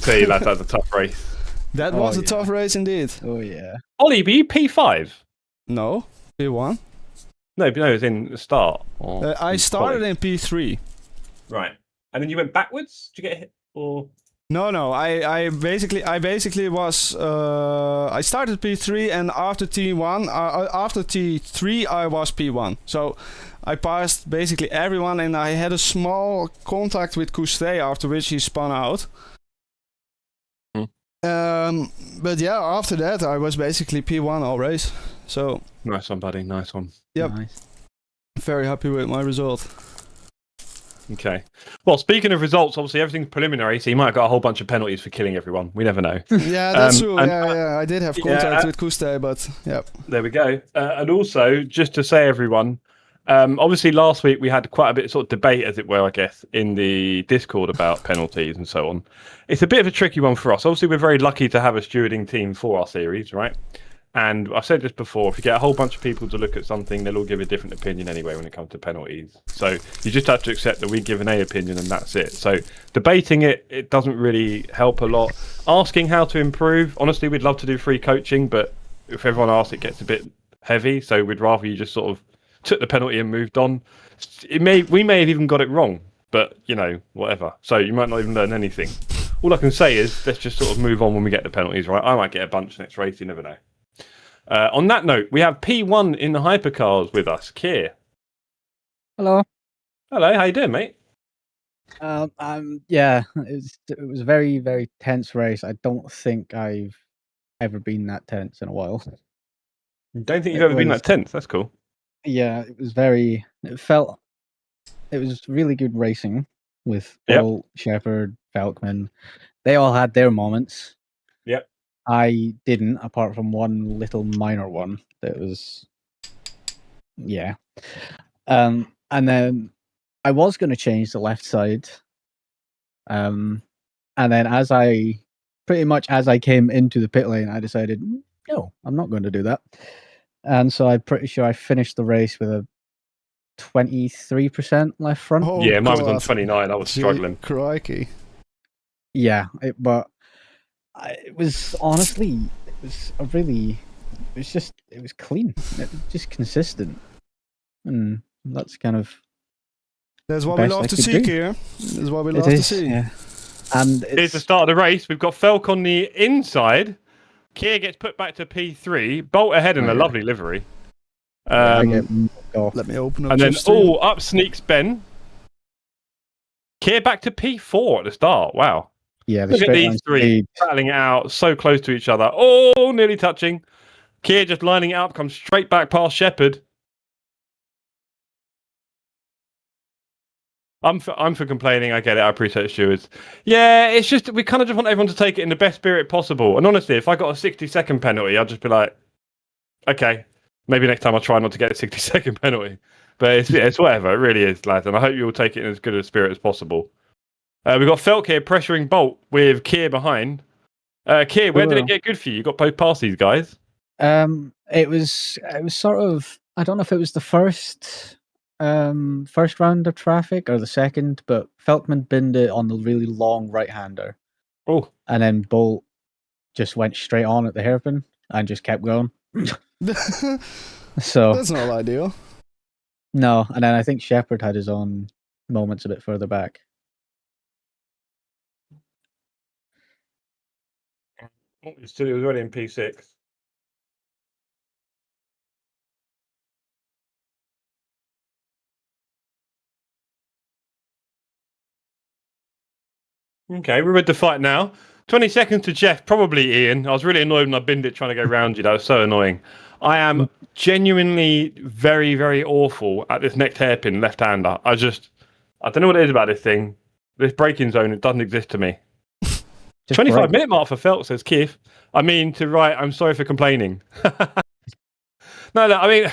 Tell you, lads, that's a tough race. That was a tough race indeed. Oh, yeah. Ollie, were you P5? No, P1. No, it's in the start. I started in P3. Right. And then you went backwards? Did you get hit? Or... No. I basically was. I started P3, and after after T3, I was P1. So I passed basically everyone, and I had a small contact with Cousteau, after which he spun out. But yeah, after that, I was basically P1 all race. So nice one, buddy. Nice one. Yep. Nice. Very happy with my result. Okay. Well, speaking of results, obviously everything's preliminary, so you might have got a whole bunch of penalties for killing everyone. We never know. Yeah, that's true. Yeah. I did have contact with Cousteau, but yeah. There we go. And also, just to say, everyone, obviously last week we had quite a bit of sort of debate, as it were, I guess, in the Discord about penalties and so on. It's a bit of a tricky one for us. Obviously, we're very lucky to have a stewarding team for our series, right? And I've said this before, if you get a whole bunch of people to look at something, they'll all give a different opinion anyway when it comes to penalties. So you just have to accept that we give an A opinion and that's it. So debating it doesn't really help a lot. Asking how to improve, honestly, we'd love to do free coaching, but if everyone asks, it gets a bit heavy. So we'd rather you just sort of took the penalty and moved on. We may have even got it wrong, but, you know, whatever. So you might not even learn anything. All I can say is let's just sort of move on when we get the penalties, right? I might get a bunch next race, you never know. On that note, we have P1 in the hypercars with us. Kier. Hello. Hello, how you doing, mate? Yeah, it was a very, very tense race. I don't think I've ever been that tense in a while. Don't think you've ever been that tense? That's cool. Yeah, it was really really good racing with Bolt, Shepard, Felkman. They all had their moments. Yep. I didn't, apart from one little minor one that was, yeah. And then I was going to change the left side. And then pretty much as I came into the pit lane, I decided, no, I'm not going to do that. And so I'm pretty sure I finished the race with a 23% left front. Oh, Yeah, mine was on God. 29. I was struggling. Crikey. Yeah, but it was honestly, it was clean. It was just consistent. And that's kind of That's what we best love I to could see do. here. That's what we It love to is, see. yeah. And Here's the start of the race. We've got Felk on the inside. Kier gets put back to P3. Bolt ahead in a lovely livery. I get off. Let me open up And then your stream. up sneaks Ben. Kier back to P4 at the start. Wow. Yeah, the Look at straight these line three speed. battling it out so close to each other. Oh, nearly touching. Kier just lining it up, comes straight back past Shepherd. I'm for complaining. I get it. I appreciate it, stewards. Yeah, it's just we kind of just want everyone to take it in the best spirit possible. And honestly, if I got a 60-second penalty, I'd just be like, okay, maybe next time I'll try not to get a 60-second penalty. But it's whatever. It really is, lads. And I hope you all take it in as good a spirit as possible. We've got Felk here pressuring Bolt with Kier behind. Kier, where did it get good for you? You got both past these guys. It was sort of, I don't know if it was the first round of traffic or the second, but Felkman binned it on the really long right-hander. Oh. And then Bolt just went straight on at the hairpin and just kept going. So That's not ideal. no, and then I think Shepherd had his own moments a bit further back. He was already in P6. Okay, we're ready to fight now. 20 seconds to Jeff, probably Ian. I was really annoyed when I binned it trying to go round you. That was so annoying. I am genuinely very, very awful at this next hairpin left-hander. I don't know what it is about this thing. This braking zone, it doesn't exist to me. 25-minute mark for Felk, says Keith. I mean, I'm sorry for complaining. No, I mean,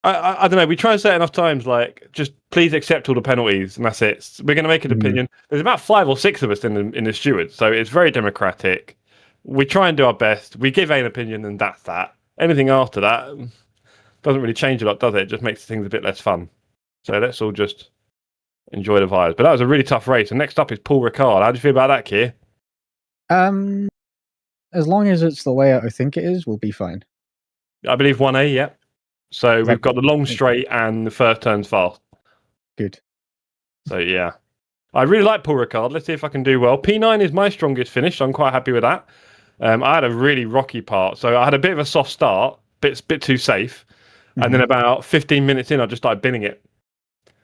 I don't know. We try and say it enough times, like, just please accept all the penalties, and that's it. We're going to make an opinion. There's about 5 or 6 of us in the stewards, so it's very democratic. We try and do our best. We give an opinion, and that's that. Anything after that doesn't really change a lot, does it? It just makes things a bit less fun. So let's all just enjoy the vibes. But that was a really tough race. And next up is Paul Ricard. How do you feel about that, Keir? As long as it's the layout I think it is, we'll be fine. I believe 1A, yeah. So we've got the long straight and the first turns fast. Good. So yeah. I really like Paul Ricard. Let's see if I can do well. P9 is my strongest finish. So I'm quite happy with that. I had a really rocky part. So I had a bit of a soft start, bit too safe. And then about 15 minutes in, I just started binning it.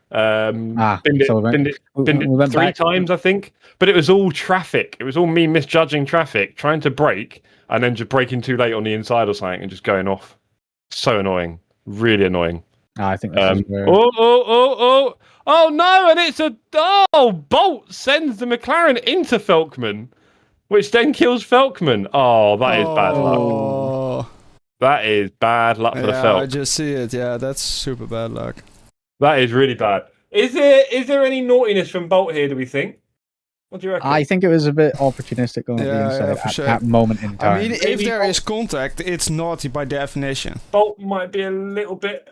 Binned it 3 times, I think. But it was all traffic. It was all me misjudging traffic, trying to brake, and then just braking too late on the inside or something and just going off. So annoying. Really annoying. I think that's where... Oh no, and it's Bolt sends the McLaren into Felkman, which then kills Felkman. Oh, that is bad luck. That is bad luck for the Felk. I just see it. Yeah, that's super bad luck. That is really bad. Is there any naughtiness from Bolt here, do we think? What do you reckon? I think it was a bit opportunistic on the inside for at sure. that moment in time. I mean, if there is contact, it's naughty by definition. Bolt might be a little bit...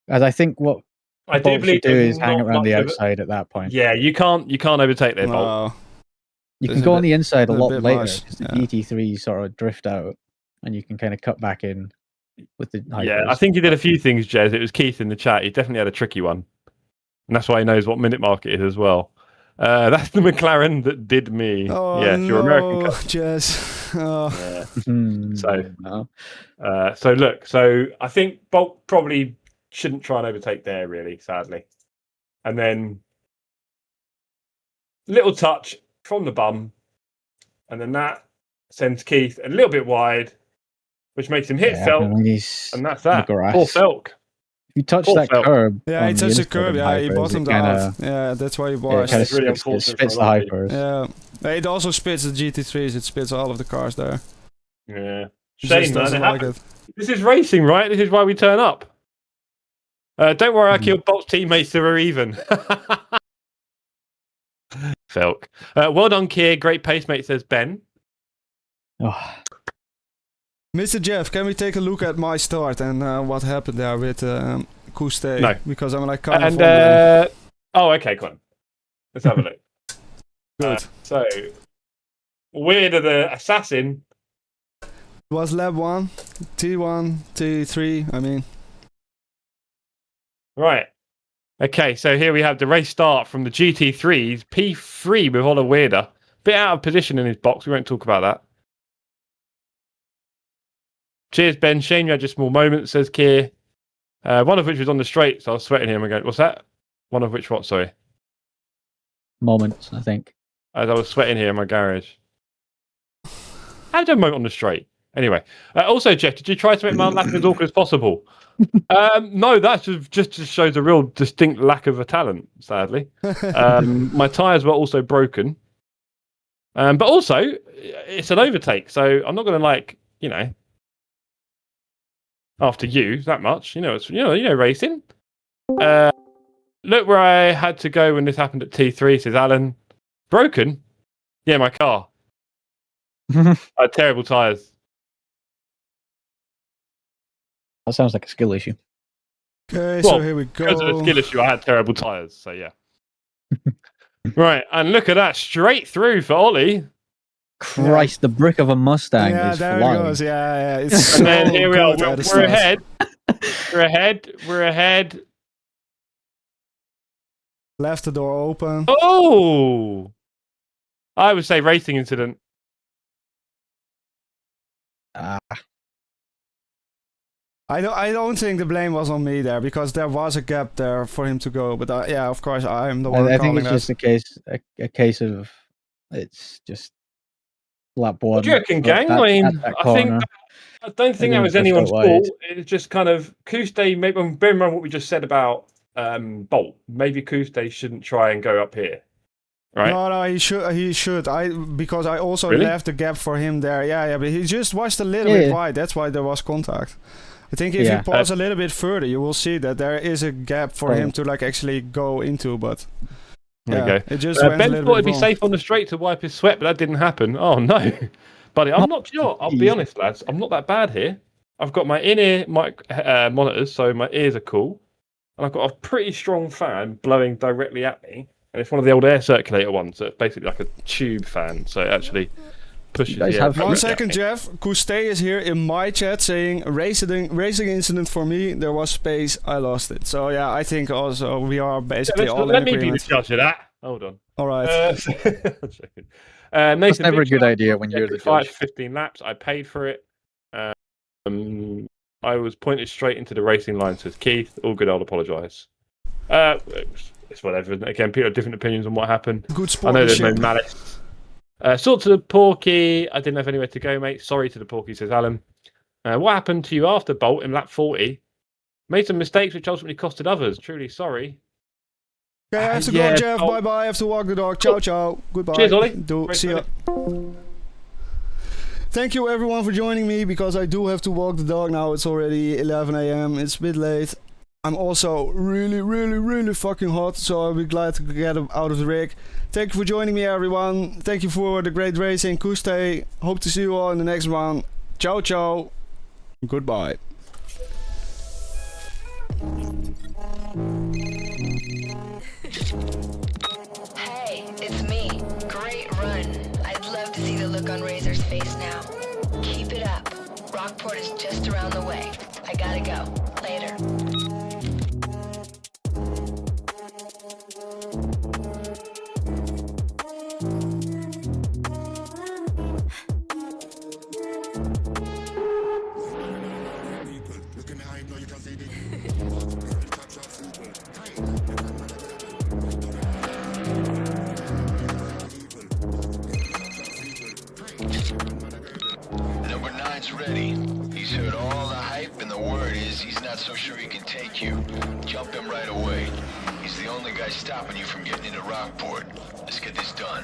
As I think what I do Bolt believe should do is hang around the outside at that point. Yeah, you can't overtake their Bolt. You can go on the inside a lot later much, because the GT3 sort of drift out and you can kind of cut back in with the hypers. Yeah, I think he did a few things, Jez. It was Keith in the chat. He definitely had a tricky one. And that's why he knows what minute mark it is as well. That's the McLaren that did me. Oh, yes, no, your American Jez. Oh. Yeah. So look, I think Bolt probably shouldn't try and overtake there, really, sadly. And then little touch from the bum, and then that sends Keith a little bit wide, which makes him hit Felk, and that's that. Poor Felk. you touch Poor that felt. curb. Yeah, on he the touched the inside curb. of Yeah, he hypers, bottomed it kinda, out. Yeah, that's why he Yeah, it washed. kind It's really of unfortunate spits for the a lot of hypers. Yeah, it also spits the GT3s. It spits all of the cars there. Yeah. He Shame, just man. doesn't It like happens. it. This is racing, right? This is why we turn up. Don't worry, I killed Bolt's teammates who are even. Felk. Well done, Kier. Great pace, mate, says Ben. Oh, Mr. Jeff, can we take a look at my start and what happened there with Kuste? No. Because I'm like kind of And wondering. oh, okay, come on. Let's have a look. Good. So, Weird of the Assassin. It was lap 1, T1, T3, I mean. Right. Okay, so here we have the race start from the GT3s. P3 with Ola Weirder. Bit out of position in his box. We won't talk about that. Cheers, Ben. Shane, you had your small moment, says Kier. One of which was on the straight, so I was sweating him again. What's that? One of which what, sorry? moments, I think. As I was sweating here in my garage. How did I moment on the straight? Anyway. Also, Jeff, did you try to make my lap as awkward as possible? No, that just shows a real distinct lack of a talent, sadly. My tyres were also broken. But also, it's an overtake, so I'm not going to, after you that much. It's racing. Look where I had to go when this happened at T3, says Alan. Broken? Yeah, my car. I had terrible tyres. That sounds like a skill issue. Okay, Well, so here we go. Because of the skill issue, I had terrible tyres, so yeah. Right, and look at that, straight through for Ollie. Christ, the brick of a Mustang Yeah, is there flying. it goes. Yeah. It's And then so here we are, good at the we're start. ahead. We're ahead. Left the door open. Oh! I would say racing incident. Ah, I don't think the blame was on me there because there was a gap there for him to go. But yeah, of course, I'm the one I think calling it's that. just a case of it's just lap one. What do you reckon, at gang? that- I mean, at that I think corner. I don't think that then was push anyone's out wide. fault. It's just kind of Kuste. Maybe bear in mind what we just said about Bolt. Maybe Kuste shouldn't try and go up here, right? No, he should. Because I also Really? left the gap for him there. Yeah, but he just washed a little bit wide. That's why there was contact. I think if Yeah. you pause a little bit further, you will see that there is a gap for him to actually go into. But There you yeah, go. it just went a Ben little thought bit it'd be wrong. safe on the straight to wipe his sweat, but that didn't happen. Oh no, buddy, I'm not. You know what? I'll be honest, lads. I'm not that bad here. I've got my in-ear monitors, so my ears are cool, and I've got a pretty strong fan blowing directly at me, and it's one of the old air circulator ones. So it's basically like a tube fan, so it actually pushes. You guys the air have- directly One at second, me. Jeff. Kuste is here in my chat saying racing incident for me. There was space. I lost it. So yeah, I think also we are basically all Let in me be the agreement. judge of that. Hold on. All right. I'm joking. Nathan, That's never a big good shout out idea to when you're the Fight judge. 15 laps. I paid for it. I was pointed straight into the racing line, says Keith. All good, I'll apologise. It's whatever. Again, people have different opinions on what happened. Good I know there's no sportsmanship. malice. Sort to the Porky. I didn't have anywhere to go, mate. Sorry to the Porky, says Alan. What happened to you after Bolt in lap 40? Made some mistakes which ultimately costed others. Truly sorry. Okay, I have to Yeah, go, Jeff. oh. Bye bye. I have to walk the dog. Ciao, ciao. Goodbye. Cheers, Ollie. See ya. Thank you, everyone, for joining me because I do have to walk the dog now. It's already 11 a.m. It's a bit late. I'm also really fucking hot, so I'll be glad to get out of the rig. Thank you for joining me, everyone. Thank you for the great racing. Kuste. Hope to see you all in the next one. Ciao, ciao. Goodbye. Hey, it's me. Great run. I'd love to see the look on Razor's face now. Keep it up. Rockport is just around the way. I gotta go. Later. Number 9's ready. He's heard all the hype and the the word is he's not so sure he can take you. Jump him right away. He's the only guy stopping you from getting into Rockport. Let's get this done.